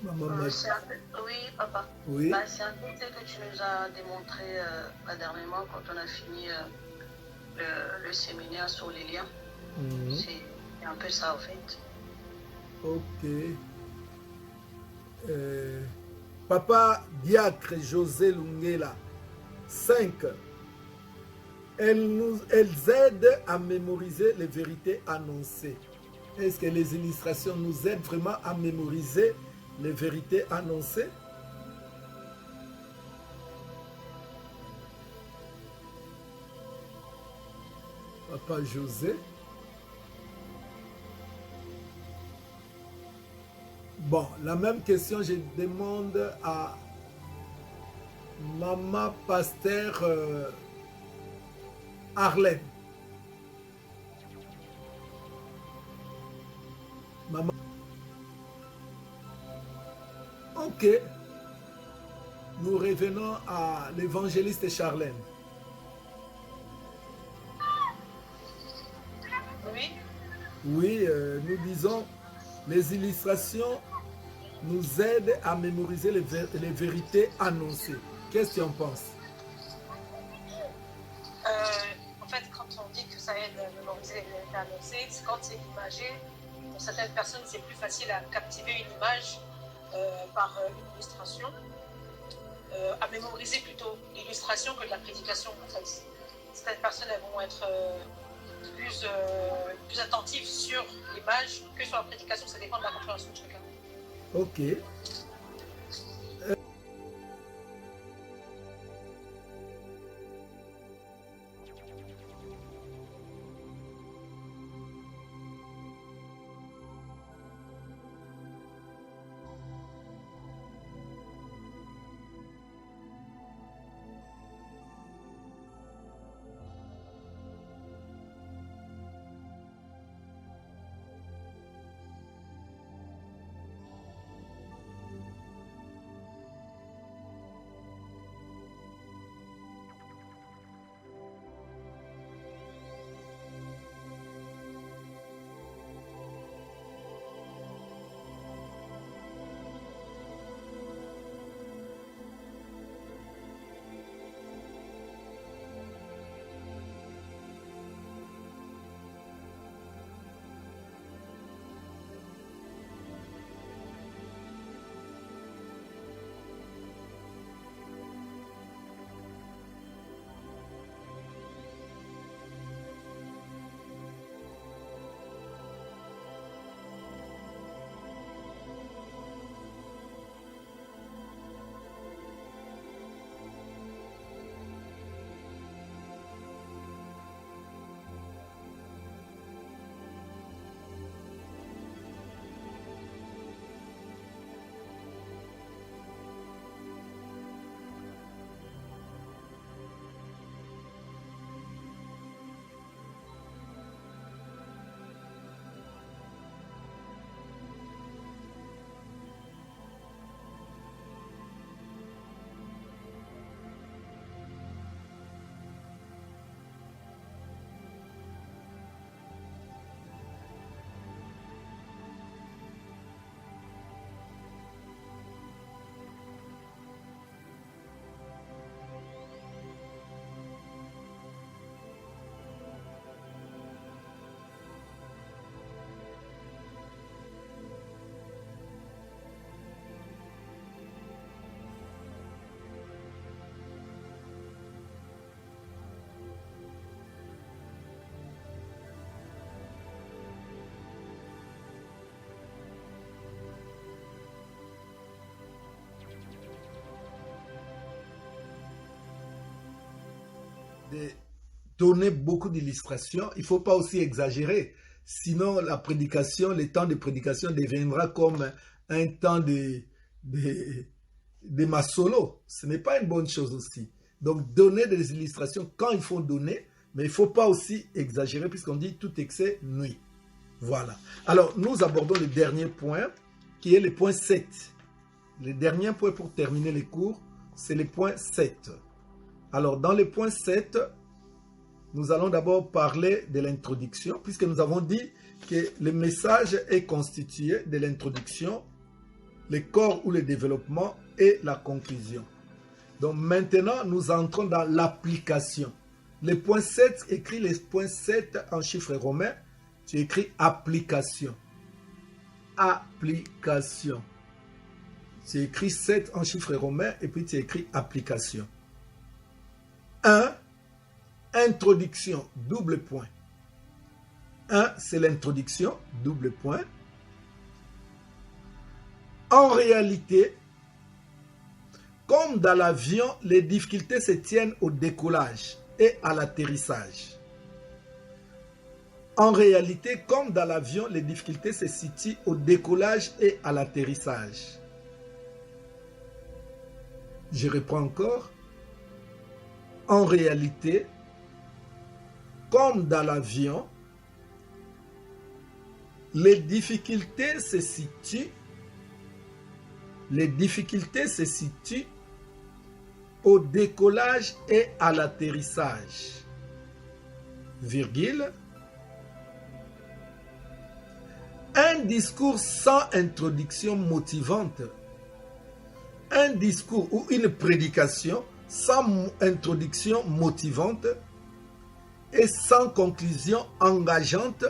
Maman Mati. Oui, papa. Oui. Bah, c'est un peu ce que tu nous as démontré dernièrement quand on a fini le séminaire sur les liens. Mhm. C'est un peu ça, en fait. Ok. Papa Diacre José Lungela. 5. Elles aident à mémoriser les vérités annoncées. Est-ce que les illustrations nous aident vraiment à mémoriser les vérités annoncées? Papa José. Bon, la même question, je demande à Maman Pasteur Arlène. Maman. Ok. Nous revenons à l'évangéliste Charlène. Oui, Oui, nous disons, les illustrations nous aident à mémoriser les vérités annoncées. Qu'est-ce que tu en penses? en fait, quand on dit que ça aide à mémoriser les vérités annoncé, quand c'est imagé, pour certaines personnes, c'est plus facile à captiver une image par une illustration, à mémoriser plutôt l'illustration que de la prédication. En fait. Certaines personnes elles vont être plus attentives sur l'image que sur la prédication. Ça dépend de la compréhension de chacun. Ok. De donner beaucoup d'illustrations, il ne faut pas aussi exagérer. Sinon, la prédication, le temps de prédication deviendra comme un temps de massolo. Ce n'est pas une bonne chose aussi. Donc, donner des illustrations quand il faut donner, mais il ne faut pas aussi exagérer puisqu'on dit tout excès nuit. Voilà. Alors, nous abordons le dernier point qui est le point 7. Le dernier point pour terminer les cours, c'est le point 7. Alors, dans le point 7, nous allons d'abord parler de l'introduction, puisque nous avons dit que le message est constitué de l'introduction, le corps ou le développement et la conclusion. Donc maintenant, nous entrons dans l'application. Le point 7, écrit le point 7 en chiffres romains, tu écris application. Application. Tu écris 7 en chiffres romains et puis tu écris application. 1. Introduction, double point. 1, c'est l'introduction, double point. En réalité, comme dans l'avion, les difficultés se tiennent au décollage et à l'atterrissage. En réalité, comme dans l'avion, les difficultés se situent au décollage et à l'atterrissage. Je reprends encore. En réalité, comme dans l'avion, les difficultés se situent au décollage et à l'atterrissage. Virgule. Un discours sans introduction motivante. Un discours ou une prédication sans introduction motivante et sans conclusion engageante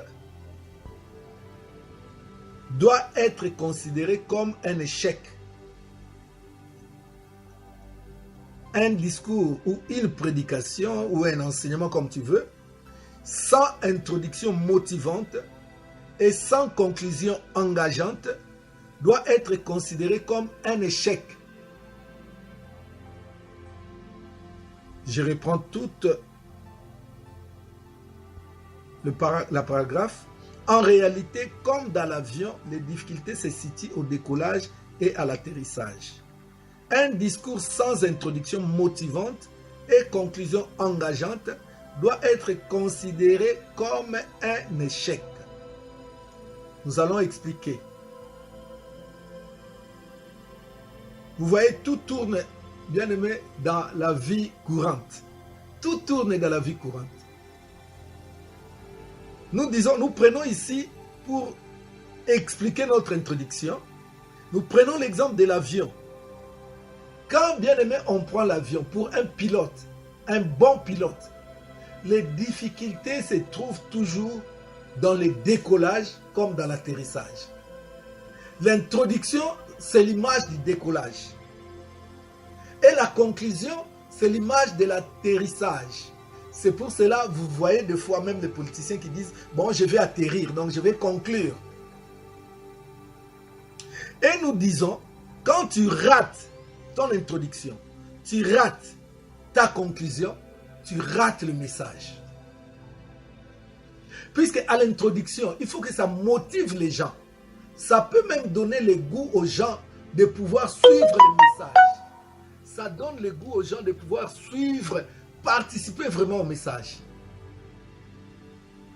doit être considéré comme un échec. Un discours ou une prédication ou un enseignement comme tu veux, sans introduction motivante et sans conclusion engageante, doit être considéré comme un échec. Je reprends toute la paragraphe. En réalité, comme dans l'avion, les difficultés se situent au décollage et à l'atterrissage. Un discours sans introduction motivante et conclusion engageante doit être considéré comme un échec. Nous allons expliquer. Vous voyez, tout tourne, bien aimé, dans la vie courante. Tout tourne dans la vie courante. Nous prenons ici, pour expliquer notre introduction, nous prenons l'exemple de l'avion. Quand, bien aimé, on prend l'avion pour un pilote, un bon pilote, les difficultés se trouvent toujours dans le décollage comme dans l'atterrissage. L'introduction, c'est l'image du décollage. Et la conclusion, c'est l'image de l'atterrissage. C'est pour cela, vous voyez des fois même des politiciens qui disent « Bon, je vais atterrir, donc je vais conclure. » Et nous disons, quand tu rates ton introduction, tu rates ta conclusion, tu rates le message. Puisque à l'introduction, il faut que ça motive les gens. Ça peut même donner le goût aux gens de pouvoir suivre le message. Ça donne le goût aux gens de pouvoir suivre, participer vraiment au message.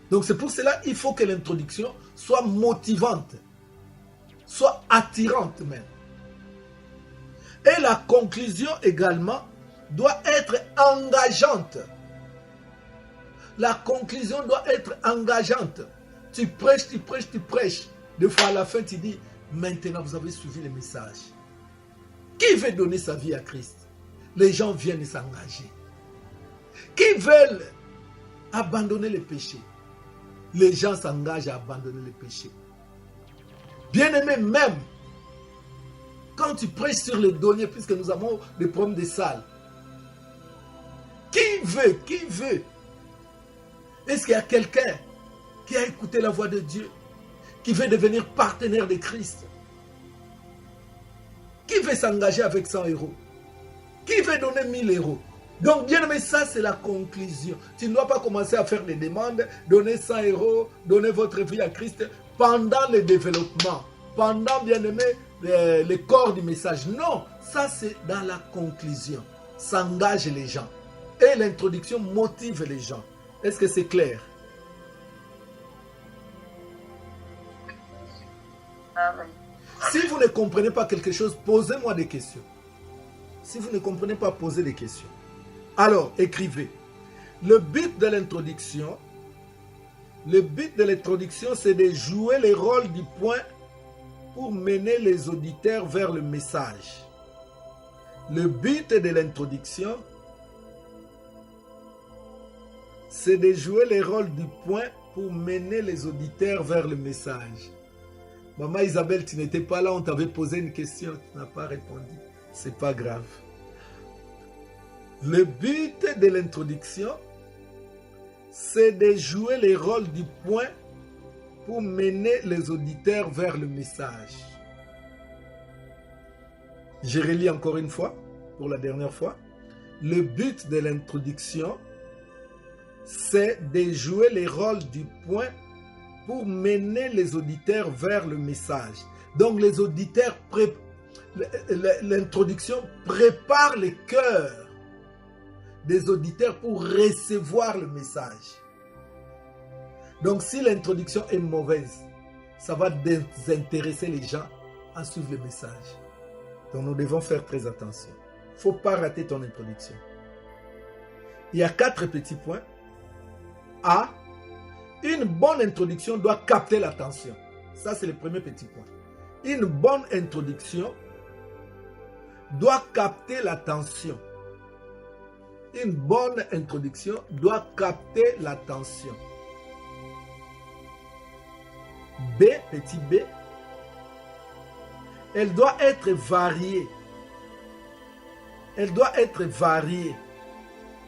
Donc c'est pour cela qu'il faut que l'introduction soit motivante, soit attirante même. Et la conclusion également doit être engageante. La conclusion doit être engageante. Tu prêches, tu prêches, tu prêches. Des fois à la fin tu dis, maintenant vous avez suivi le message. Qui veut donner sa vie à Christ? Les gens viennent s'engager. Qui veulent abandonner le péché? Les gens s'engagent à abandonner le péché. Bien-aimé, même quand tu prêches sur les deniers, puisque nous avons des problèmes de salles, qui veut? Est-ce qu'il y a quelqu'un qui a écouté la voix de Dieu, qui veut devenir partenaire de Christ? Qui veut s'engager avec 100 €? Qui veut donner 1000 €? Donc, bien aimé, ça c'est la conclusion. Tu ne dois pas commencer à faire des demandes, donner 100 €, donner votre vie à Christ pendant le développement, pendant, bien aimé, le corps du message. Non, ça c'est dans la conclusion. Ça engage les gens. Et l'introduction motive les gens. Est-ce que c'est clair? Amen. Si vous ne comprenez pas quelque chose, posez-moi des questions. Si vous ne comprenez pas, posez des questions. Alors, écrivez. Le but de l'introduction, c'est de jouer le rôle du point pour mener les auditeurs vers le message. Le but de l'introduction, c'est de jouer le rôle du point pour mener les auditeurs vers le message. Maman Isabelle, tu n'étais pas là, on t'avait posé une question, tu n'as pas répondu. C'est pas grave. Le but de l'introduction, c'est de jouer le rôle du point pour mener les auditeurs vers le message. Je relis encore une fois, pour la dernière fois. Le but de l'introduction, c'est de jouer le rôle du point pour mener les auditeurs vers le message. Donc les auditeurs, l'introduction prépare le cœur des auditeurs pour recevoir le message. Donc si l'introduction est mauvaise, ça va désintéresser les gens à suivre le message. Donc nous devons faire très attention. Il ne faut pas rater ton introduction. Il y a 4 petits points. A. Une bonne introduction doit capter l'attention. Ça, c'est le premier petit point. Une bonne introduction doit capter l'attention. Une bonne introduction doit capter l'attention. B, petit b, elle doit être variée. Elle doit être variée.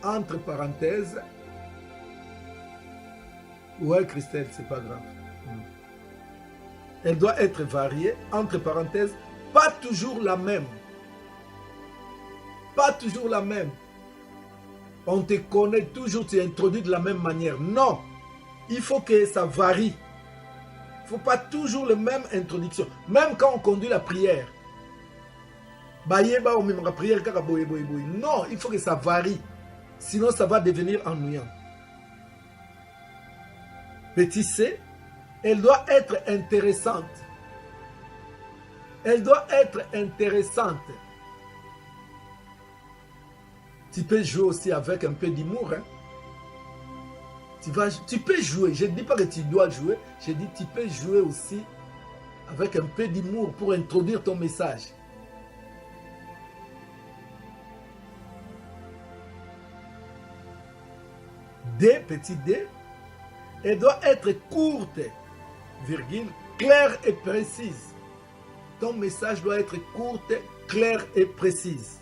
Entre parenthèses. Ouais, Christelle, c'est pas grave. Elle doit être variée. Entre parenthèses, pas toujours la même. Pas toujours la même. On te connaît toujours, tu introduis de la même manière. Non, il faut que ça varie. Il ne faut pas toujours la même introduction. Même quand on conduit la prière. Non, il faut que ça varie. Sinon, ça va devenir ennuyant. Petit c, elle doit être intéressante. Elle doit être intéressante. Tu peux jouer aussi avec un peu d'humour. Hein? Tu peux jouer. Je ne dis pas que tu dois jouer. Je dis tu peux jouer aussi avec un peu d'humour pour introduire ton message. D, petit d, elle doit être courte, virgule, claire et précise. Ton message doit être courte, claire et précise.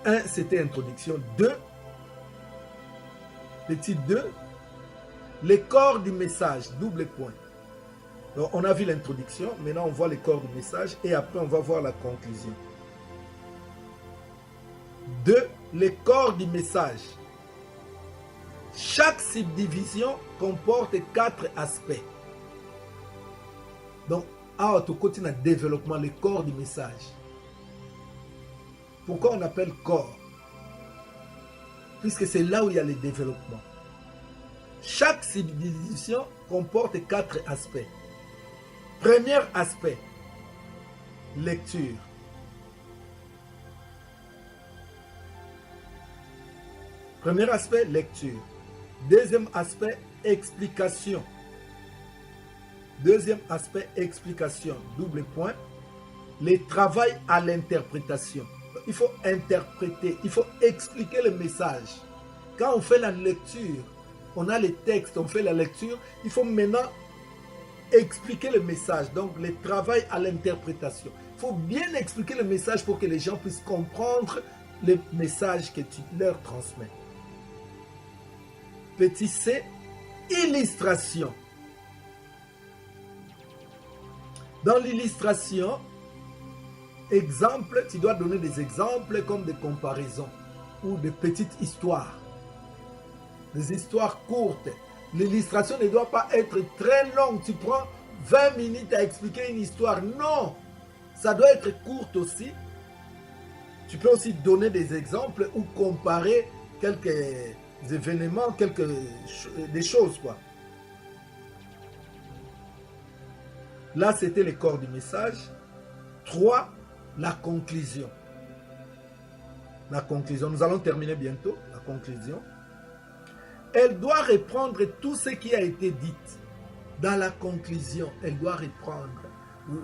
1, c'était introduction. 2, petit 2, les corps du message, double point. Donc, on a vu l'introduction, maintenant on voit les corps du message et après on va voir la conclusion. 2, les corps du message. Chaque subdivision comporte 4 aspects. Donc, à tout côté, on a développement, les corps du message. Pourquoi on appelle corps? Puisque c'est là où il y a le développement. Chaque subdivision comporte 4 aspects. Premier aspect, lecture. Premier aspect, lecture. Deuxième aspect, explication. Deuxième aspect, explication. Double point. Le travail à l'interprétation. Il faut interpréter, il faut expliquer le message. Quand on fait la lecture, on a les textes, on fait la lecture, il faut maintenant expliquer le message. Donc, le travail à l'interprétation. Il faut bien expliquer le message pour que les gens puissent comprendre le message que tu leur transmets. Petit c, illustration. Dans l'illustration, exemple, tu dois donner des exemples comme des comparaisons ou des petites histoires. Des histoires courtes. L'illustration ne doit pas être très longue. Tu prends 20 minutes à expliquer une histoire. Non, ça doit être courte aussi. Tu peux aussi donner des exemples ou comparer quelques événements, des choses, quoi. Là, c'était le corps du message. 3, la conclusion. La conclusion. Nous allons terminer bientôt. La conclusion. Elle doit reprendre tout ce qui a été dit. Dans la conclusion, elle doit reprendre.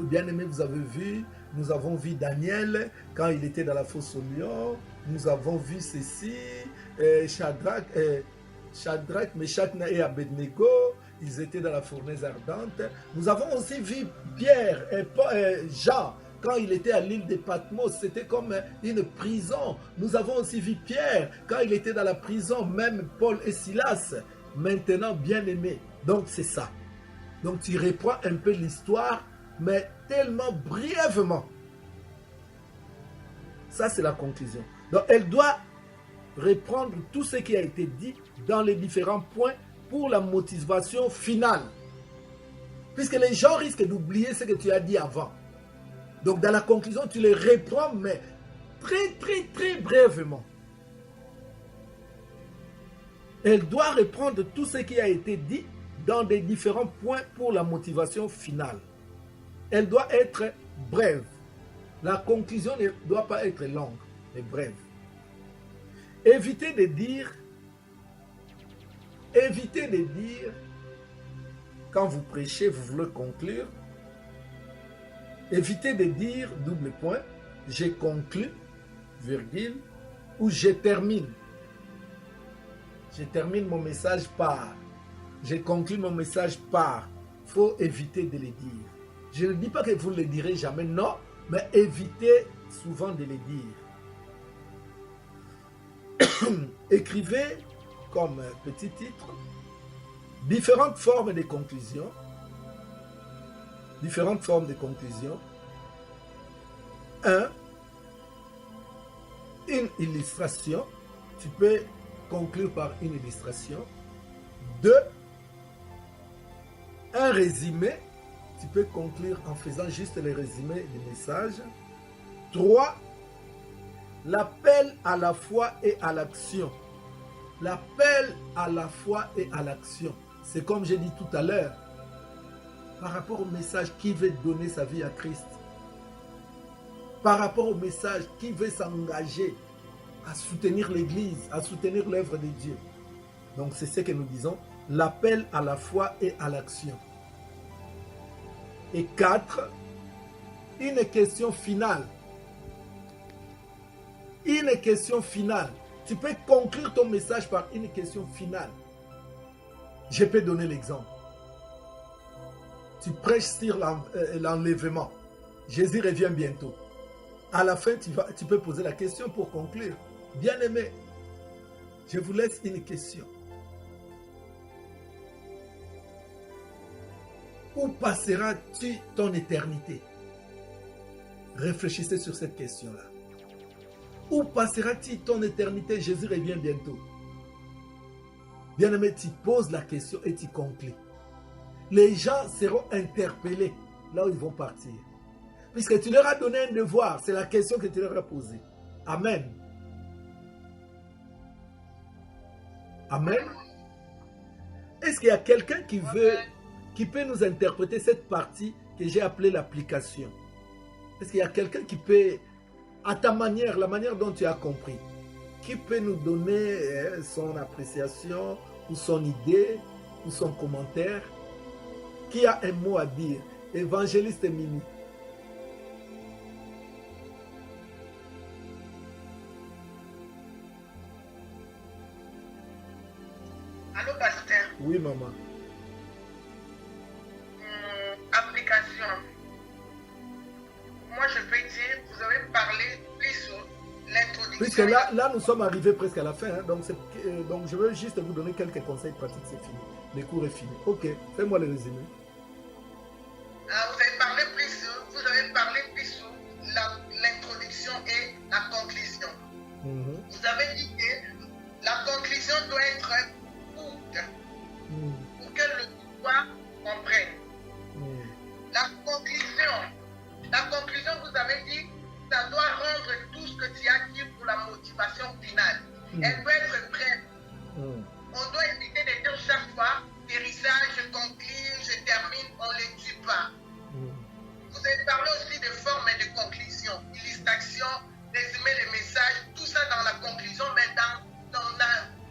Bien aimé, vous avez vu, nous avons vu Daniel quand il était dans la fosse au lion. Nous avons vu ceci, Shadrach, Meshach et Abednego, ils étaient dans la fournaise ardente. Nous avons aussi vu Pierre et Jean quand il était à l'île de Patmos, c'était comme une prison. Nous avons aussi vu Pierre quand il était dans la prison, même Paul et Silas. Maintenant, bien aimé. Donc, c'est ça. Donc, tu reprends un peu l'histoire, mais tellement brièvement. Ça, c'est la conclusion. Donc, elle doit reprendre tout ce qui a été dit dans les différents points pour la motivation finale. Puisque les gens risquent d'oublier ce que tu as dit avant. Donc, dans la conclusion, tu les reprends, mais très brièvement. Elle doit reprendre tout ce qui a été dit dans des différents points pour la motivation finale. Elle doit être brève. La conclusion ne doit pas être longue, mais brève. Évitez de dire, quand vous prêchez, vous voulez conclure, évitez de dire, double point, j'ai conclu, virgule, ou je termine. Je termine mon message par. Je conclue mon message par. Il faut éviter de les dire. Je ne dis pas que vous ne les direz jamais, non, mais évitez souvent de les dire. Écrivez comme petit titre différentes formes de conclusion. Différentes formes de conclusion. 1. Une illustration. Tu peux conclure par une illustration. 2. Un résumé. Tu peux conclure en faisant juste le résumé du message. 3. L'appel à la foi et à l'action. L'appel à la foi et à l'action. C'est comme j'ai dit tout à l'heure, par rapport au message qui veut donner sa vie à Christ. Par rapport au message qui veut s'engager à soutenir l'Église, à soutenir l'œuvre de Dieu. Donc c'est ce que nous disons, l'appel à la foi et à l'action. Et 4, une question finale. Une question finale. Tu peux conclure ton message par une question finale. Je peux donner l'exemple. Tu prêches sur l'enlèvement. Jésus revient bientôt. À la fin, tu peux poser la question pour conclure. Bien-aimé, je vous laisse une question. Où passeras-tu ton éternité? Réfléchissez sur cette question-là. Où passeras-tu ton éternité? Jésus revient bientôt. Bien-aimé, tu poses la question et tu conclus. Les gens seront interpellés là où ils vont partir. Puisque tu leur as donné un devoir, c'est la question que tu leur as posée. Amen. Amen. Est-ce qu'il y a quelqu'un qui peut nous interpréter cette partie que j'ai appelée l'application? Est-ce qu'il y a quelqu'un qui peut, à ta manière, la manière dont tu as compris, qui peut nous donner son appréciation ou son idée ou son commentaire? Qui a un mot à dire? Évangéliste Mimi. Allô, pasteur? Oui, maman. Application. Moi, je peux dire, vous avez parlé plus sur l'introduction. Puisque là, nous sommes arrivés presque à la fin. Hein, donc, je veux juste vous donner quelques conseils pratiques, c'est fini. Le cours est fini. Ok, fais-moi le résumé. Vous avez parlé plus sur l'introduction et la conclusion. Vous avez dit que la conclusion doit être courte pour que le pouvoir comprenne. La conclusion, vous avez dit, ça doit rendre tout ce que tu as dit pour la motivation finale. Elle doit être prête. On doit éviter de dire chaque fois, périssage, je conclue, je termine, on ne le tue pas. Vous avez parlé aussi de formes de conclusion, illustration, résumer les messages, tout ça dans la conclusion, mais dans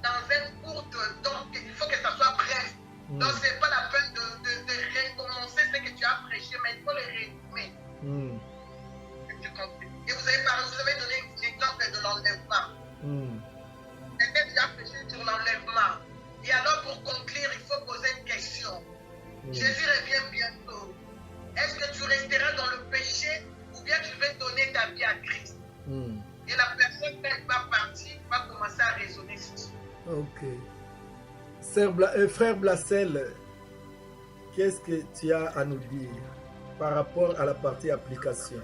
un court temps, il faut que ça soit bref. Donc, ce n'est pas la peine de recommencer ce que tu as prêché, mais il faut le résumer. Et vous avez donné l'exemple de l'enlèvement. Peut-être tu as prêché sur l'enlèvement. Et alors, pour conclure, il faut poser une question. Jésus revient bientôt. Est-ce que tu resteras dans le péché ou bien tu veux donner ta vie à Christ? Et la personne, quand elle va partir, va commencer à raisonner sur ça. Ok. Frère Blassel, qu'est-ce que tu as à nous dire par rapport à la partie application?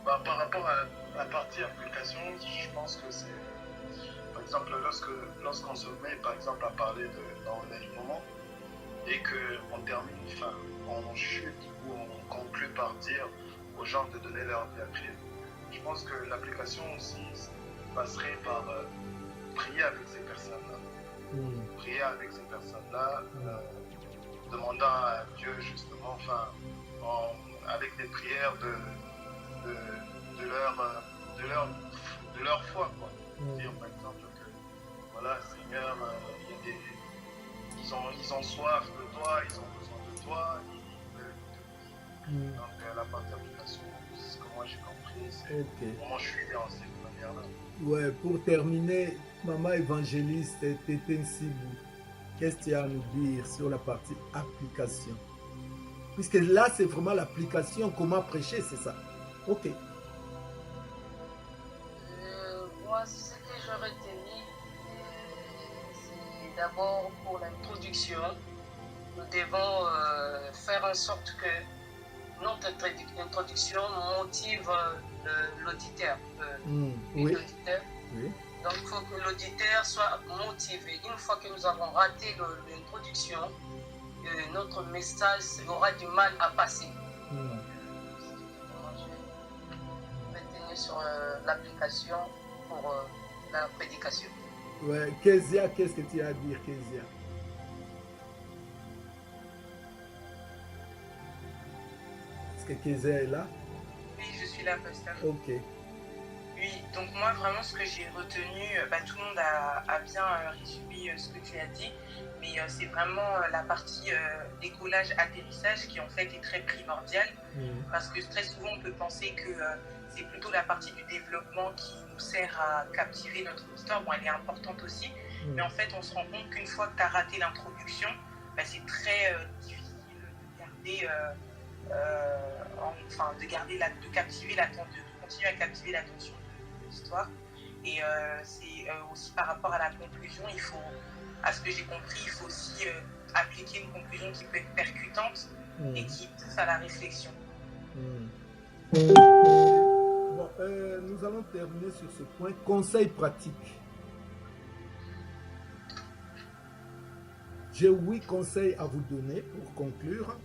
Par rapport à la partie application, je pense que c'est, par exemple, lorsqu'on se met, par exemple, à parler d'enlèvement et qu'on termine, enfin, on chute ou on conclut par dire aux gens de donner leur vie à Christ, je pense que l'application aussi passerait par prier avec ces personnes-là. Prier avec ces personnes-là, demandant à Dieu justement, enfin, avec des prières de leur foi, quoi. Dire par exemple que voilà, Seigneur, ils ont soif de toi, ils ont besoin de toi, Donc la partie application, c'est ce que moi j'ai compris, c'est comment je suis aidé en cette manière-là. Ouais, pour terminer, Maman Évangéliste Tétène Sibou, qu'est-ce que tu as à nous dire sur la partie application? Puisque là, c'est vraiment l'application, comment prêcher, c'est ça. Ok. Moi, ce que j'aurais tenu, c'est d'abord pour l'introduction. Nous devons faire en sorte que notre introduction motive l'auditeur. Oui. Oui. Donc, il faut que l'auditeur soit motivé. Une fois que nous avons raté l'introduction, notre message aura du mal à passer. Je vais tenir sur l'application pour la prédication. Ouais, Kezia, qu'est-ce que tu as à dire, Kezia? Est-ce que Kezia est là? Oui, je suis là, pasteur. Ok. Oui, donc moi vraiment ce que j'ai retenu, tout le monde a bien résumé ce que tu as dit, mais c'est vraiment la partie décollage atterrissage qui en fait est très primordiale, parce que très souvent on peut penser que c'est plutôt la partie du développement qui nous sert à captiver notre auditoire. Bon, elle est importante aussi, mais en fait on se rend compte qu'une fois que tu as raté l'introduction, c'est très difficile de captiver l'attention, de continuer à captiver l'attention de l'histoire. Et c'est aussi par rapport à la conclusion, il faut, à ce que j'ai compris, il faut aussi appliquer une conclusion qui peut être percutante et qui pousse à la réflexion. Bon, nous allons terminer sur ce point. Conseil pratique. J'ai 8 conseils à vous donner pour conclure.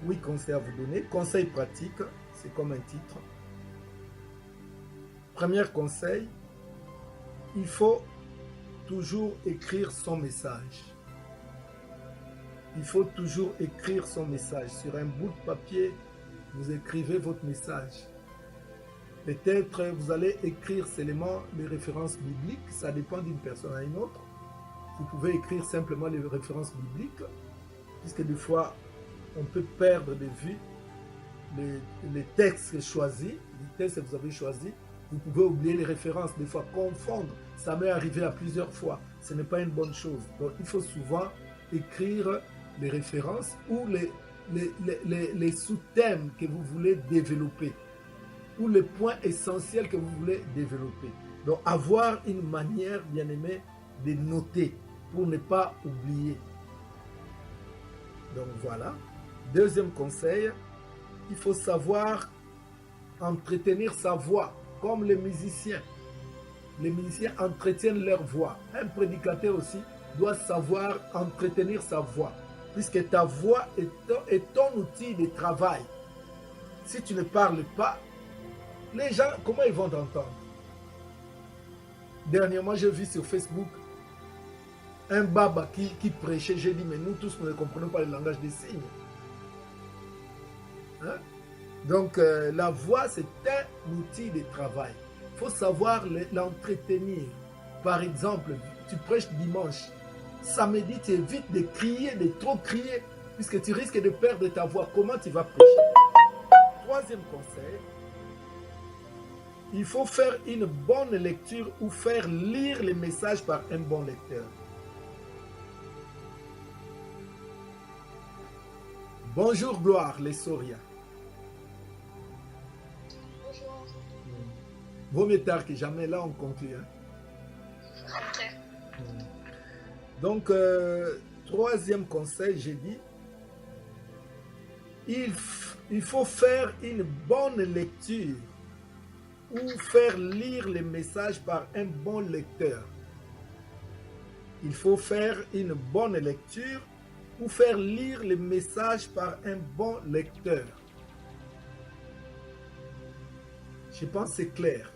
8 conseils à vous donner. Conseil pratique, c'est comme un titre. Premier conseil, il faut toujours écrire son message. Il faut toujours écrire son message. Sur un bout de papier, vous écrivez votre message. Peut-être vous allez écrire seulement les références bibliques, ça dépend d'une personne à une autre. Vous pouvez écrire simplement les références bibliques, puisque des fois, on peut perdre de vue les textes choisis, les textes que vous avez choisis. Vous pouvez oublier les références, des fois confondre. Ça m'est arrivé à plusieurs fois. Ce n'est pas une bonne chose. Donc, il faut souvent écrire les références ou les sous-thèmes que vous voulez développer ou les points essentiels que vous voulez développer. Donc, avoir une manière, bien aimé, de noter pour ne pas oublier. Donc, voilà. Deuxième conseil, il faut savoir entretenir sa voix, comme les musiciens. Les musiciens entretiennent leur voix. Un prédicateur aussi doit savoir entretenir sa voix, puisque ta voix est ton outil de travail. Si tu ne parles pas, les gens, comment ils vont t'entendre? Dernièrement, j'ai vu sur Facebook un baba qui prêchait. J'ai dit, mais nous tous, nous ne comprenons pas le langage des signes. Hein? Donc, la voix, c'est un outil de travail. Il faut savoir l'entretenir. Par exemple, tu prêches dimanche. Samedi, tu évites de crier, de trop crier, puisque tu risques de perdre ta voix. Comment tu vas prêcher? Troisième conseil, il faut faire une bonne lecture ou faire lire les messages par un bon lecteur. Bonjour Gloire, les Soria. Bonjour. Vaut mieux tard que jamais, là on conclut. Hein? Ok. Donc, troisième conseil, j'ai dit, il faut faire une bonne lecture ou faire lire les messages par un bon lecteur. Il faut faire une bonne lecture ou faire lire les messages par un bon lecteur. Je pense que c'est clair.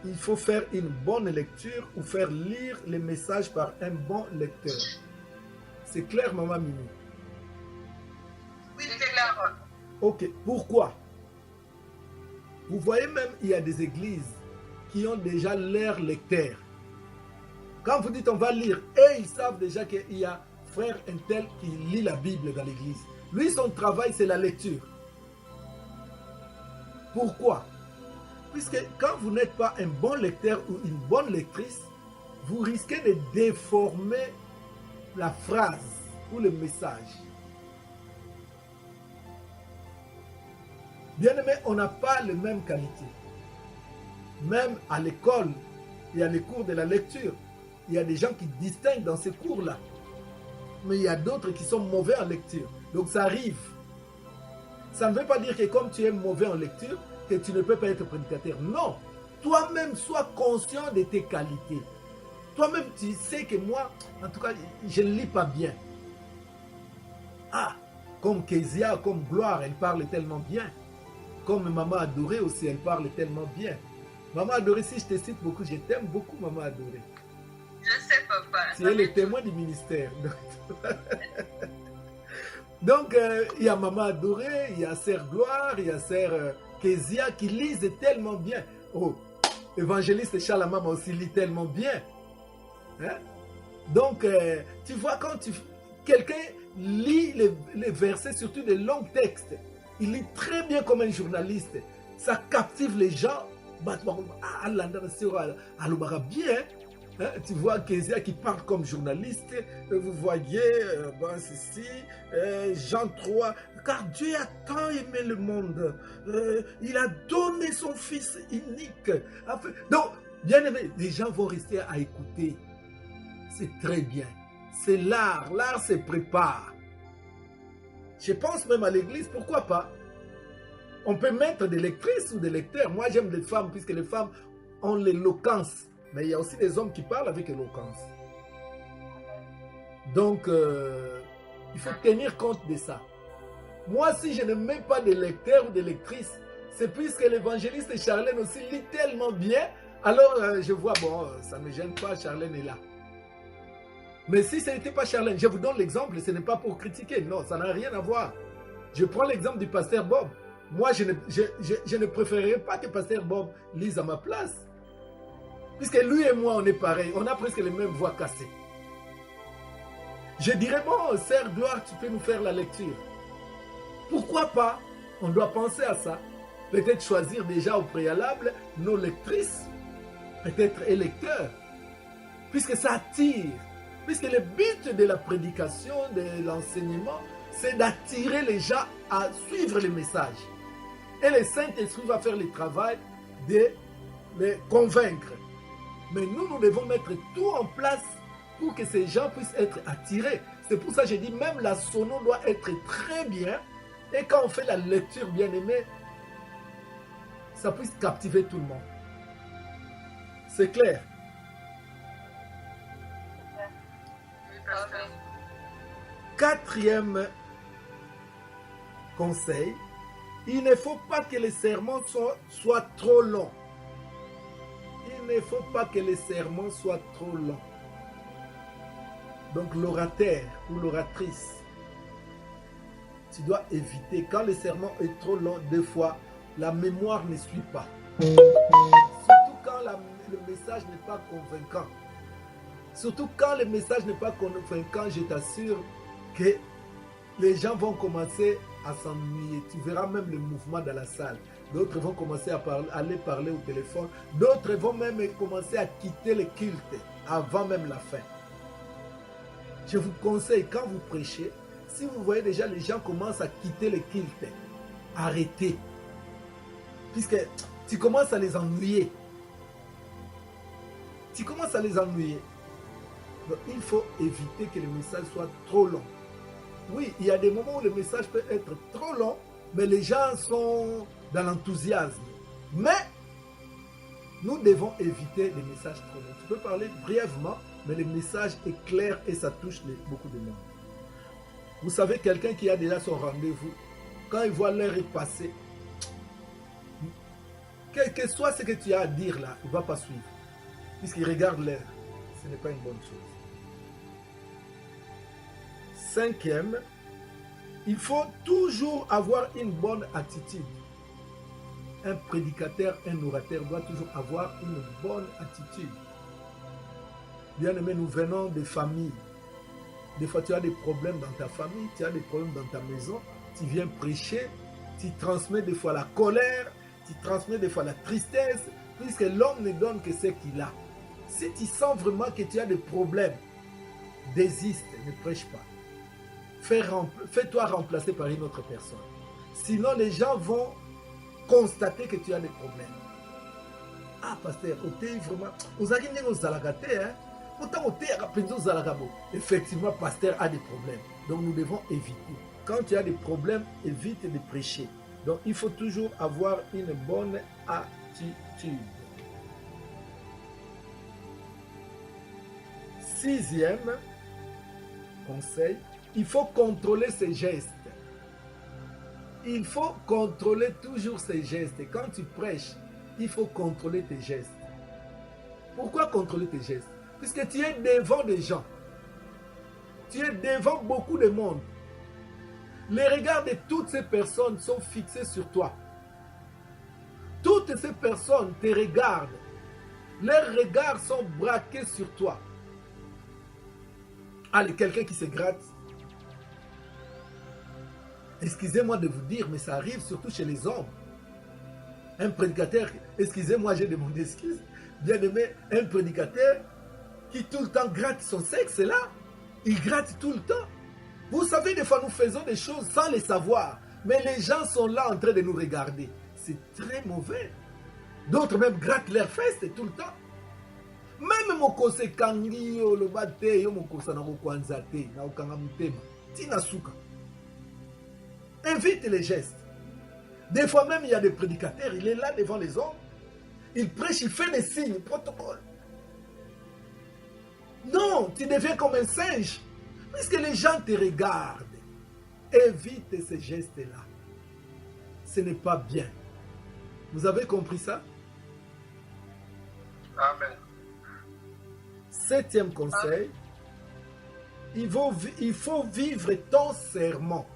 Il faut faire une bonne lecture ou faire lire les messages par un bon lecteur. C'est clair, Maman Mimi? Oui, c'est clair. Ok, pourquoi? Vous voyez même, il y a des églises qui ont déjà leur lecteur. Quand vous dites on va lire, et ils savent déjà qu'il y a frère un tel qui lit la Bible dans l'église. Lui, son travail, c'est la lecture. Pourquoi? Puisque quand vous n'êtes pas un bon lecteur ou une bonne lectrice, vous risquez de déformer la phrase ou le message. Bien aimé, on n'a pas les mêmes qualités. Même à l'école et à les cours de la lecture, il y a des gens qui distinguent dans ces cours-là. Mais il y a d'autres qui sont mauvais en lecture. Donc ça arrive. Ça ne veut pas dire que comme tu es mauvais en lecture, que tu ne peux pas être prédicateur. Non. Toi-même, sois conscient de tes qualités. Toi-même, tu sais que moi, en tout cas, je ne lis pas bien. Ah, comme Kezia, comme Gloire, elle parle tellement bien. Comme Maman Adorée aussi, elle parle tellement bien. Maman Adorée, si je te cite beaucoup, je t'aime beaucoup, Maman Adorée. Je sais, papa. Tu es le témoin du ministère. Donc, il y a Maman Adorée, il y a Sœur Gloire, il y a Sœur Kezia qui lisent tellement bien. Oh, évangéliste Charles Maman aussi lit tellement bien. Hein? Donc, tu vois, quand quelqu'un lit les versets, surtout des longs textes, il lit très bien comme un journaliste. Ça captive les gens. Bien. Hein? Tu vois Kezia qui parle comme journaliste. Vous voyez, ceci, Jean 3. Car Dieu a tant aimé le monde. Il a donné son Fils unique. Donc, bien aimé, les gens vont rester à écouter. C'est très bien. C'est l'art. L'art se prépare. Je pense même à l'église, pourquoi pas? On peut mettre des lectrices ou des lecteurs. Moi, j'aime les femmes, puisque les femmes ont l'éloquence. Mais il y a aussi des hommes qui parlent avec éloquence. Donc, il faut tenir compte de ça. Moi, si je ne mets pas de lecteurs ou de lectrices, c'est puisque l'évangéliste Charlène aussi lit tellement bien. Alors, je vois, bon, ça ne me gêne pas, Charlène est là. Mais si ce n'était pas Charlène, je vous donne l'exemple, ce n'est pas pour critiquer, non, ça n'a rien à voir. Je prends l'exemple du pasteur Bob. Moi, je ne préférerais pas que pasteur Bob lise à ma place. Puisque lui et moi, on est pareil, on a presque les mêmes voix cassées. Je dirais, bon, Sœur Gloire, tu peux nous faire la lecture. Pourquoi pas? On doit penser à ça. Peut-être choisir déjà au préalable nos lectrices, peut-être et lecteurs, puisque ça attire. Puisque le but de la prédication, de l'enseignement, c'est d'attirer les gens à suivre le message. Et le Saint-Esprit va faire le travail de les convaincre. Mais nous devons mettre tout en place pour que ces gens puissent être attirés. C'est pour ça que j'ai dit, même la sono doit être très bien. Et quand on fait la lecture bien aimée, ça puisse captiver tout le monde. C'est clair. Quatrième conseil, il ne faut pas que les sermons soient trop longs. Il ne faut pas que les sermons soient trop longs. Donc l'orateur ou l'oratrice, tu dois éviter. Quand le sermon est trop long, des fois, la mémoire ne suit pas. Surtout quand le message n'est pas convaincant. Surtout quand le message n'est pas convaincant, je t'assure que les gens vont commencer à s'ennuyer. Tu verras même le mouvement dans la salle. D'autres vont commencer à aller parler au téléphone. D'autres vont même commencer à quitter le culte avant même la fin. Je vous conseille, quand vous prêchez, si vous voyez déjà les gens commencent à quitter le culte, arrêtez. Puisque tu commences à les ennuyer. Tu commences à les ennuyer. Donc, il faut éviter que le message soit trop long. Oui, il y a des moments où le message peut être trop long, mais les gens sont dans l'enthousiasme. Mais nous devons éviter les messages trop longs. Tu peux parler brièvement, mais le message est clair et ça touche beaucoup de monde. Vous savez, quelqu'un qui a déjà son rendez-vous, quand il voit l'heure passer, quel que soit ce que tu as à dire là, il ne va pas suivre. Puisqu'il regarde l'heure. Ce n'est pas une bonne chose. Cinquième, il faut toujours avoir une bonne attitude. Un prédicateur, un orateur doit toujours avoir une bonne attitude. Bien aimé, nous venons de familles. Des fois, tu as des problèmes dans ta famille, tu as des problèmes dans ta maison. Tu viens prêcher, tu transmets des fois la colère, tu transmets des fois la tristesse, puisque l'homme ne donne que ce qu'il a. Si tu sens vraiment que tu as des problèmes, désiste, ne prêche pas. Fais-toi remplacer par une autre personne. Sinon, les gens vont constater que tu as des problèmes. Ah, pasteur, effectivement, pasteur a des problèmes. Donc, nous devons éviter. Quand tu as des problèmes, évite de prêcher. Donc, il faut toujours avoir une bonne attitude. 6e conseil, il faut contrôler ses gestes. Il faut contrôler toujours ses gestes. Et quand tu prêches, il faut contrôler tes gestes. Pourquoi contrôler tes gestes? Puisque tu es devant des gens. Tu es devant beaucoup de monde. Les regards de toutes ces personnes sont fixés sur toi. Toutes ces personnes te regardent. Leurs regards sont braqués sur toi. Allez, quelqu'un qui se gratte. Excusez-moi de vous dire, mais ça arrive surtout chez les hommes. Un prédicateur, excusez-moi, j'ai demandé excuse, bien aimé, un prédicateur qui tout le temps gratte son sexe, c'est là. Il gratte tout le temps. Vous savez, des fois, nous faisons des choses sans les savoir. Mais les gens sont là en train de nous regarder. C'est très mauvais. D'autres même grattent leurs fesses tout le temps. Même mon conseil kangi, le bate, mon conseil n'aroukwanzate, n'aroukangamutema, tinasuka. Évite les gestes. Des fois même, il y a des prédicateurs, il est là devant les hommes. Il prêche, il fait des signes, protocole. Non, tu deviens comme un singe. Puisque les gens te regardent. Évite ces gestes-là. Ce n'est pas bien. Vous avez compris ça? Amen. 7e conseil. Il faut vivre ton serment.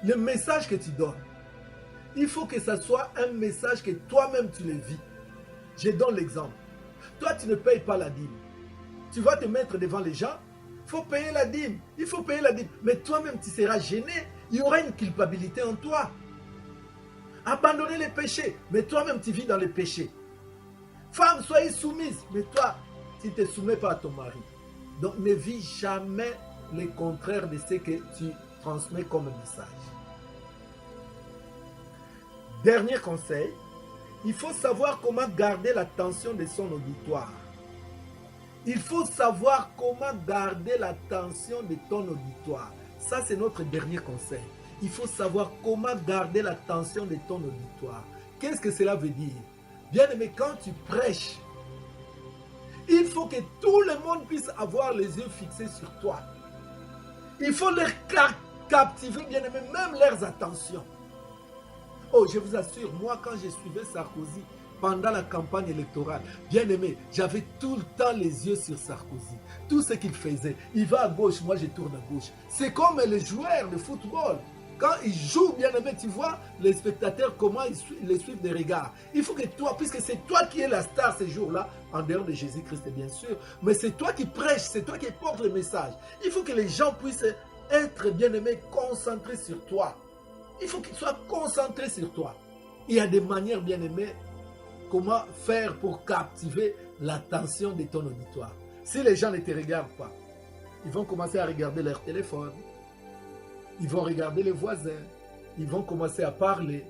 Le message que tu donnes, il faut que ça soit un message que toi-même tu le vis. Je donne l'exemple. Toi, tu ne payes pas la dîme. Tu vas te mettre devant les gens, il faut payer la dîme. Il faut payer la dîme. Mais toi-même, tu seras gêné. Il y aura une culpabilité en toi. Abandonner les péchés. Mais toi-même, tu vis dans les péchés. Femme, soyez soumise. Mais toi, tu ne te soumets pas à ton mari. Donc, ne vis jamais le contraire de ce que tu transmets comme message. Dernier conseil, il faut savoir comment garder l'attention de son auditoire. Il faut savoir comment garder l'attention de ton auditoire. Ça, c'est notre dernier conseil. Il faut savoir comment garder l'attention de ton auditoire. Qu'est-ce que cela veut dire? Bien aimé, quand tu prêches, il faut que tout le monde puisse avoir les yeux fixés sur toi. Il faut les captiver, bien aimé, même leurs attentions. Oh, je vous assure, moi, quand je suivais Sarkozy pendant la campagne électorale, bien aimé, j'avais tout le temps les yeux sur Sarkozy. Tout ce qu'il faisait, il va à gauche, moi je tourne à gauche. C'est comme les joueurs de football. Quand ils jouent, bien aimé, tu vois les spectateurs, comment ils les suivent des regards. Il faut que toi, puisque c'est toi qui es la star ces jours-là, en dehors de Jésus-Christ, bien sûr, mais c'est toi qui prêches, c'est toi qui portes le message. Il faut que les gens puissent être, bien aimé, concentrés sur toi. Il faut qu'ils soient concentrés sur toi. Il y a des manières, bien aimées, comment faire pour captiver l'attention de ton auditoire. Si les gens ne te regardent pas, ils vont commencer à regarder leur téléphone. Ils vont regarder les voisins. Ils vont commencer à parler.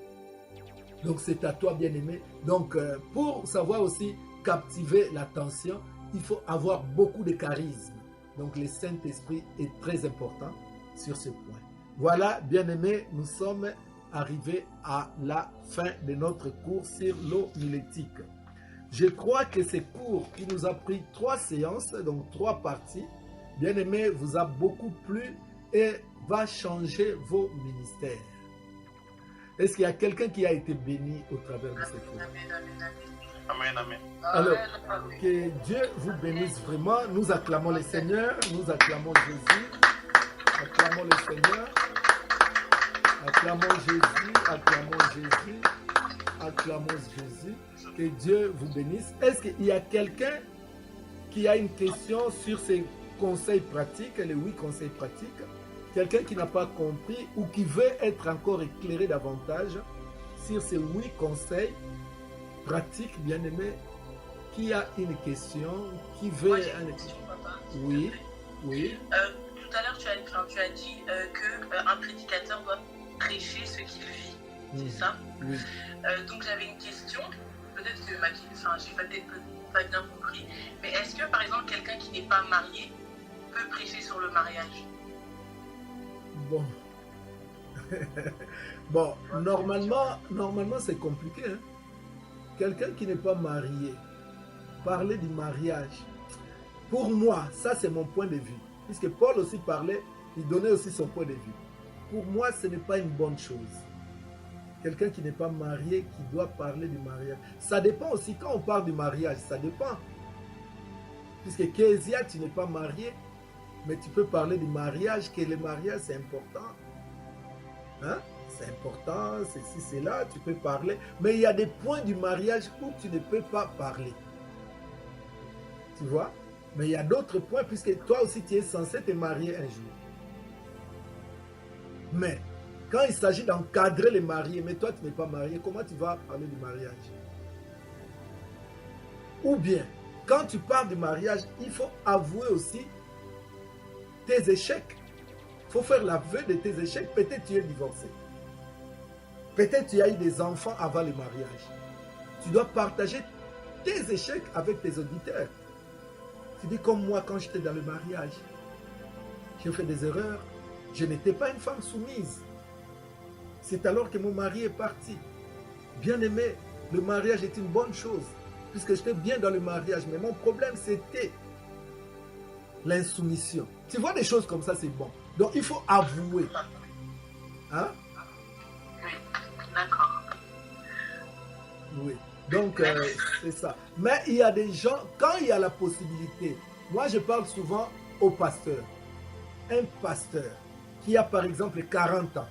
Donc, c'est à toi, bien aimé. Donc, pour savoir aussi captiver l'attention, il faut avoir beaucoup de charisme. Donc, le Saint-Esprit est très important sur ce point. Voilà, bien aimé, nous sommes arrivés à la fin de notre cours sur l'homilétique. Je crois que ce cours qui nous a pris 3 séances, donc 3 parties, bien aimé, vous a beaucoup plu et va changer vos ministères. Est-ce qu'il y a quelqu'un qui a été béni au travers de ce cours? Amen, amen. Alors, que Dieu vous bénisse vraiment. Nous acclamons le Seigneur, nous acclamons Jésus, acclamons le Seigneur, acclamons Jésus, acclamons Jésus, acclamons Jésus. Que Dieu vous bénisse. Est-ce qu'il y a quelqu'un qui a une question sur ces conseils pratiques, les 8 conseils pratiques. Quelqu'un qui n'a pas compris ou qui veut être encore éclairé davantage sur ces 8 conseils pratiques, bien aimé, qui a une question, qui veut... Moi, j'ai une question, papa. Oui, oui. Tout à l'heure, tu as dit qu'un prédicateur doit prêcher ce qu'il vit. C'est ça? Oui. Donc, j'avais une question. Peut-être que j'ai peut-être pas bien compris. Mais est-ce que, par exemple, quelqu'un qui n'est pas marié peut prêcher sur le mariage? Bon. Bon, normalement c'est compliqué. Hein? Quelqu'un qui n'est pas marié, parler du mariage, pour moi, ça c'est mon point de vue. Puisque Paul aussi parlait, il donnait aussi son point de vue. Pour moi, ce n'est pas une bonne chose. Quelqu'un qui n'est pas marié, qui doit parler du mariage. Ça dépend aussi, quand on parle du mariage, ça dépend. Puisque Kézia, tu n'es pas marié, mais tu peux parler du mariage, que le mariage c'est important. Hein? C'est important, c'est ci, c'est là, tu peux parler. Mais il y a des points du mariage où tu ne peux pas parler. Tu vois? Mais il y a d'autres points, puisque toi aussi tu es censé te marier un jour. Mais quand il s'agit d'encadrer les mariés, mais toi tu n'es pas marié, comment tu vas parler du mariage? Ou bien, quand tu parles du mariage, il faut avouer aussi tes échecs. Il faut faire l'aveu de tes échecs. Peut-être tu es divorcé. Peut-être tu as eu des enfants avant le mariage. Tu dois partager tes échecs avec tes auditeurs. Tu dis comme moi quand j'étais dans le mariage. J'ai fait des erreurs. Je n'étais pas une femme soumise. C'est alors que mon mari est parti. Bien aimé, le mariage est une bonne chose. Puisque j'étais bien dans le mariage. Mais mon problème c'était l'insoumission. Tu vois des choses comme ça, c'est bon. Donc il faut avouer. Hein? Oui, d'accord. Oui. Donc c'est ça. Mais il y a des gens, quand il y a la possibilité, moi je parle souvent au pasteur. Un pasteur qui a par exemple 40 ans.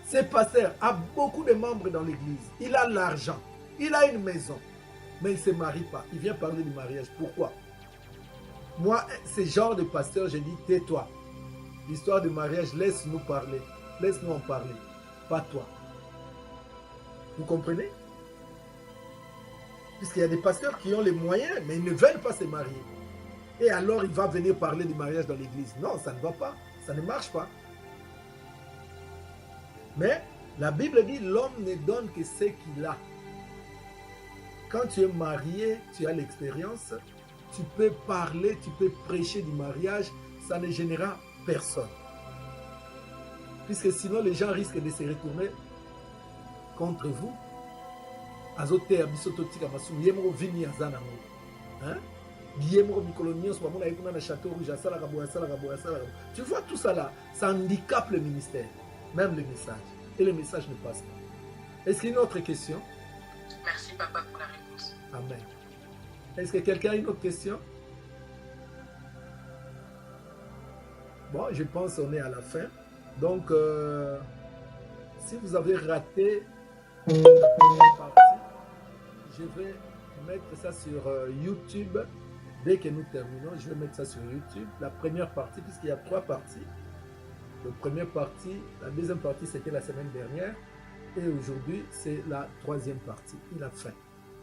Ce pasteur a beaucoup de membres dans l'église. Il a l'argent. Il a une maison. Mais il ne se marie pas. Il vient parler du mariage. Pourquoi? Moi, ce genre de pasteur, je dis, tais-toi. L'histoire du mariage, laisse-nous parler. Laisse-nous en parler. Pas toi. Vous comprenez? Puisqu'il y a des pasteurs qui ont les moyens, mais ils ne veulent pas se marier. Et alors, il va venir parler du mariage dans l'église. Non, ça ne va pas. Ça ne marche pas. Mais la Bible dit, l'homme ne donne que ce qu'il a. Quand tu es marié, tu as l'expérience. Tu peux parler, tu peux prêcher du mariage, ça ne gênera personne. Puisque sinon les gens risquent de se retourner contre vous. Azote abisototika masu yemro vini azana mo. Hein? Yemro mikolonios wa mona ikuna na château rouge asala kaboya sala. Tu vois tout ça là, ça handicape le ministère, même le message. Et le message ne passe pas. Est-ce qu'il y a une autre question? Merci papa pour la réponse. Amen. Est-ce que quelqu'un a une autre question? Bon, je pense qu'on est à la fin. Donc, si vous avez raté la première partie, je vais mettre ça sur YouTube. Dès que nous terminons, je vais mettre ça sur YouTube. La première partie, puisqu'il y a 3 parties. La première partie, la deuxième partie, c'était la semaine dernière. Et aujourd'hui, c'est la 3e partie, la fin.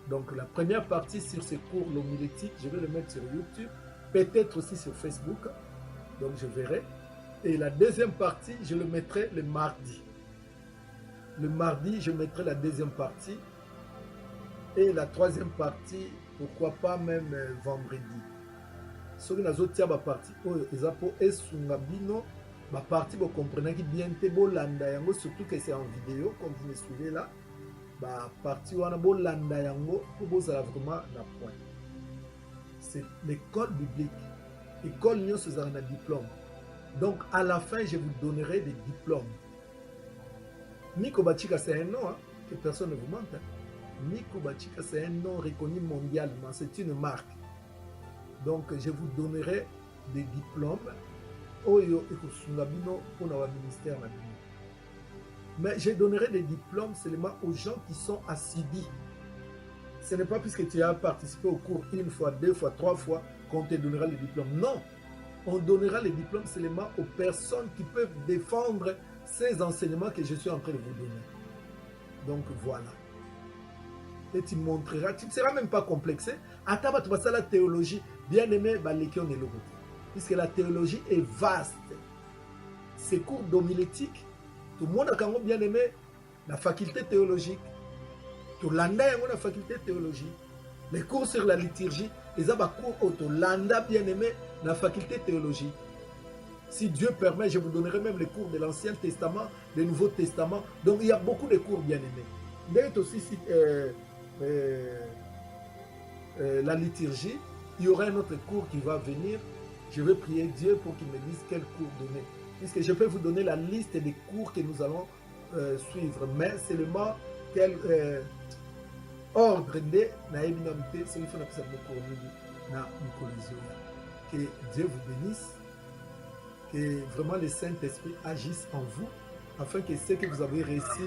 Donc la première partie sur ce cours l'homilétique, je vais le mettre sur YouTube, peut-être aussi sur Facebook, donc je verrai. Et la deuxième partie, je le mettrai le mardi. Le mardi, je mettrai la deuxième partie. Et la 3e partie, pourquoi pas même vendredi. Ce que nous avons partie, ma partie, vous comprenez que bien, surtout que c'est en vidéo, comme vous me suivez là. Partie wana bolanda yango pour bozala vraiment na point. C'est l'école biblique. École nyonso ezala na diplôme. Donc à la fin je vous donnerai des diplômes. Nico Bachika c'est un nom hein, que personne ne vous mente. Hein. Nico Bachika c'est un nom reconnu mondialement, c'est une marque. Donc je vous donnerai des diplômes oyo ekosunga bino pour na ministère na bino. Mais je donnerai des diplômes seulement aux gens qui sont assidus. Ce n'est pas puisque tu as participé au cours 1 fois, 2 fois, 3 fois qu'on te donnera les diplômes. Non, on donnera les diplômes seulement aux personnes qui peuvent défendre ces enseignements que je suis en train de vous donner. Donc voilà. Et tu montreras, tu ne seras même pas complexé. Attends, tu vas faire la théologie. Bien aimé, puisque la théologie est vaste. Ces cours d'homilétique, tout le monde a bien aimé la faculté théologique. Tout l'anda a la faculté théologique. Les cours sur la liturgie, les cours au l'anda bien aimé la faculté théologique. Si Dieu permet, je vous donnerai même les cours de l'Ancien Testament, du Nouveau Testament. Donc il y a beaucoup de cours bien aimés. D'être aussi la liturgie, il y aura un autre cours qui va venir. Je vais prier Dieu pour qu'il me dise quel cours donner. Puisque je peux vous donner la liste des cours que nous allons suivre. Mais seulement quel ordre de naïbinamité, c'est une fois que Dieu vous bénisse, que vraiment le Saint-Esprit agisse en vous, afin que ce que vous avez réussi,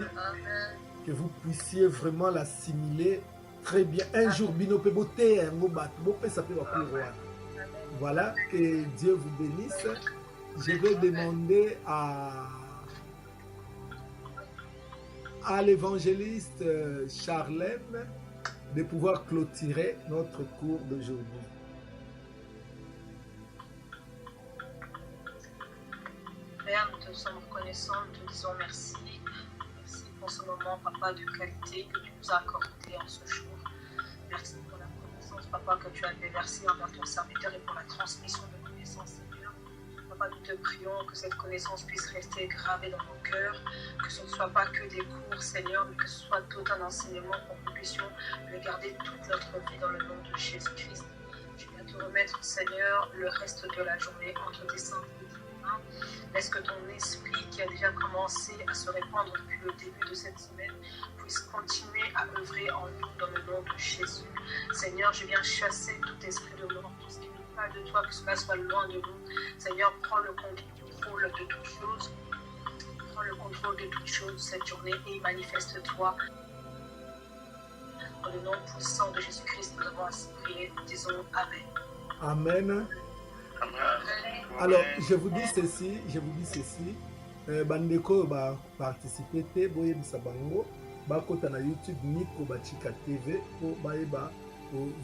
que vous puissiez vraiment l'assimiler très bien. Un jour, voilà, que Dieu vous bénisse. Je vais demander à l'évangéliste Charlène de pouvoir clôturer notre cours d'aujourd'hui. Père, nous te sommes reconnaissants, nous te disons merci. Merci pour ce moment, Papa, de qualité que tu nous as accordé en ce jour. Merci pour la connaissance, Papa, que tu as déversée envers ton serviteur et pour la transmission de connaissances, Seigneur. Papa, nous te prions que cette connaissance puisse rester gravée dans nos cœurs, que ce ne soit pas que des cours, Seigneur, mais que ce soit tout un enseignement pour que nous puissions le garder toute notre vie dans le nom de Jésus-Christ. Je viens te remettre, Seigneur, le reste de la journée entre tes saintes mains. Laisse que ton esprit qui a déjà commencé à se répandre depuis le début de cette semaine puisse continuer à œuvrer en nous dans le nom de Jésus. Seigneur, je viens chasser tout esprit de mort, tout ce qui n'est pas de toi, que cela soit loin de nous. Seigneur, prends le contrôle de toutes choses. Prends le contrôle de toutes choses cette journée et manifeste-toi. Dans le nom puissant de Jésus-Christ, nous avons ainsi prié. Disons Amen. Amen. Alors, je vous dis ceci, bandeko ba participer te boye bisabango ba kota na YouTube Nico Bachika TV pour ba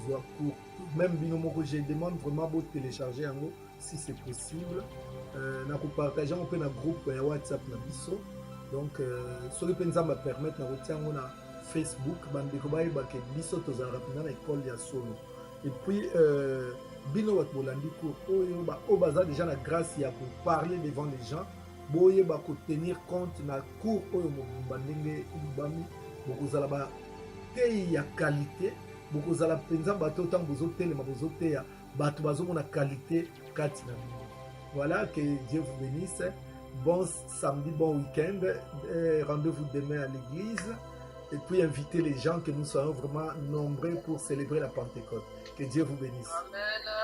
voir pour même binomoko je demande vraiment de télécharger yango si c'est possible na ko partager on peut na groupe ya WhatsApp na biso donc soki penza ma permettre na kotiango na Facebook bandeko ba ke biso tozala rapidement na école ya solo et puis bino wat bolandi cours oyo ba obaza déjà la grâce ya pour parler devant les gens boye ba ko tenir compte na cours oyo mbandenge bami bokozala ba tei ya qualité bokozala penza bato tant bozotelema bozoteya bato bazomona qualité kati na bino. Voilà, que Dieu vous bénisse. Bon samedi, bon week-end. Rendez-vous demain à l'église. Et puis inviter les gens que nous soyons vraiment nombreux pour célébrer la Pentecôte. Que Dieu vous bénisse. Amen.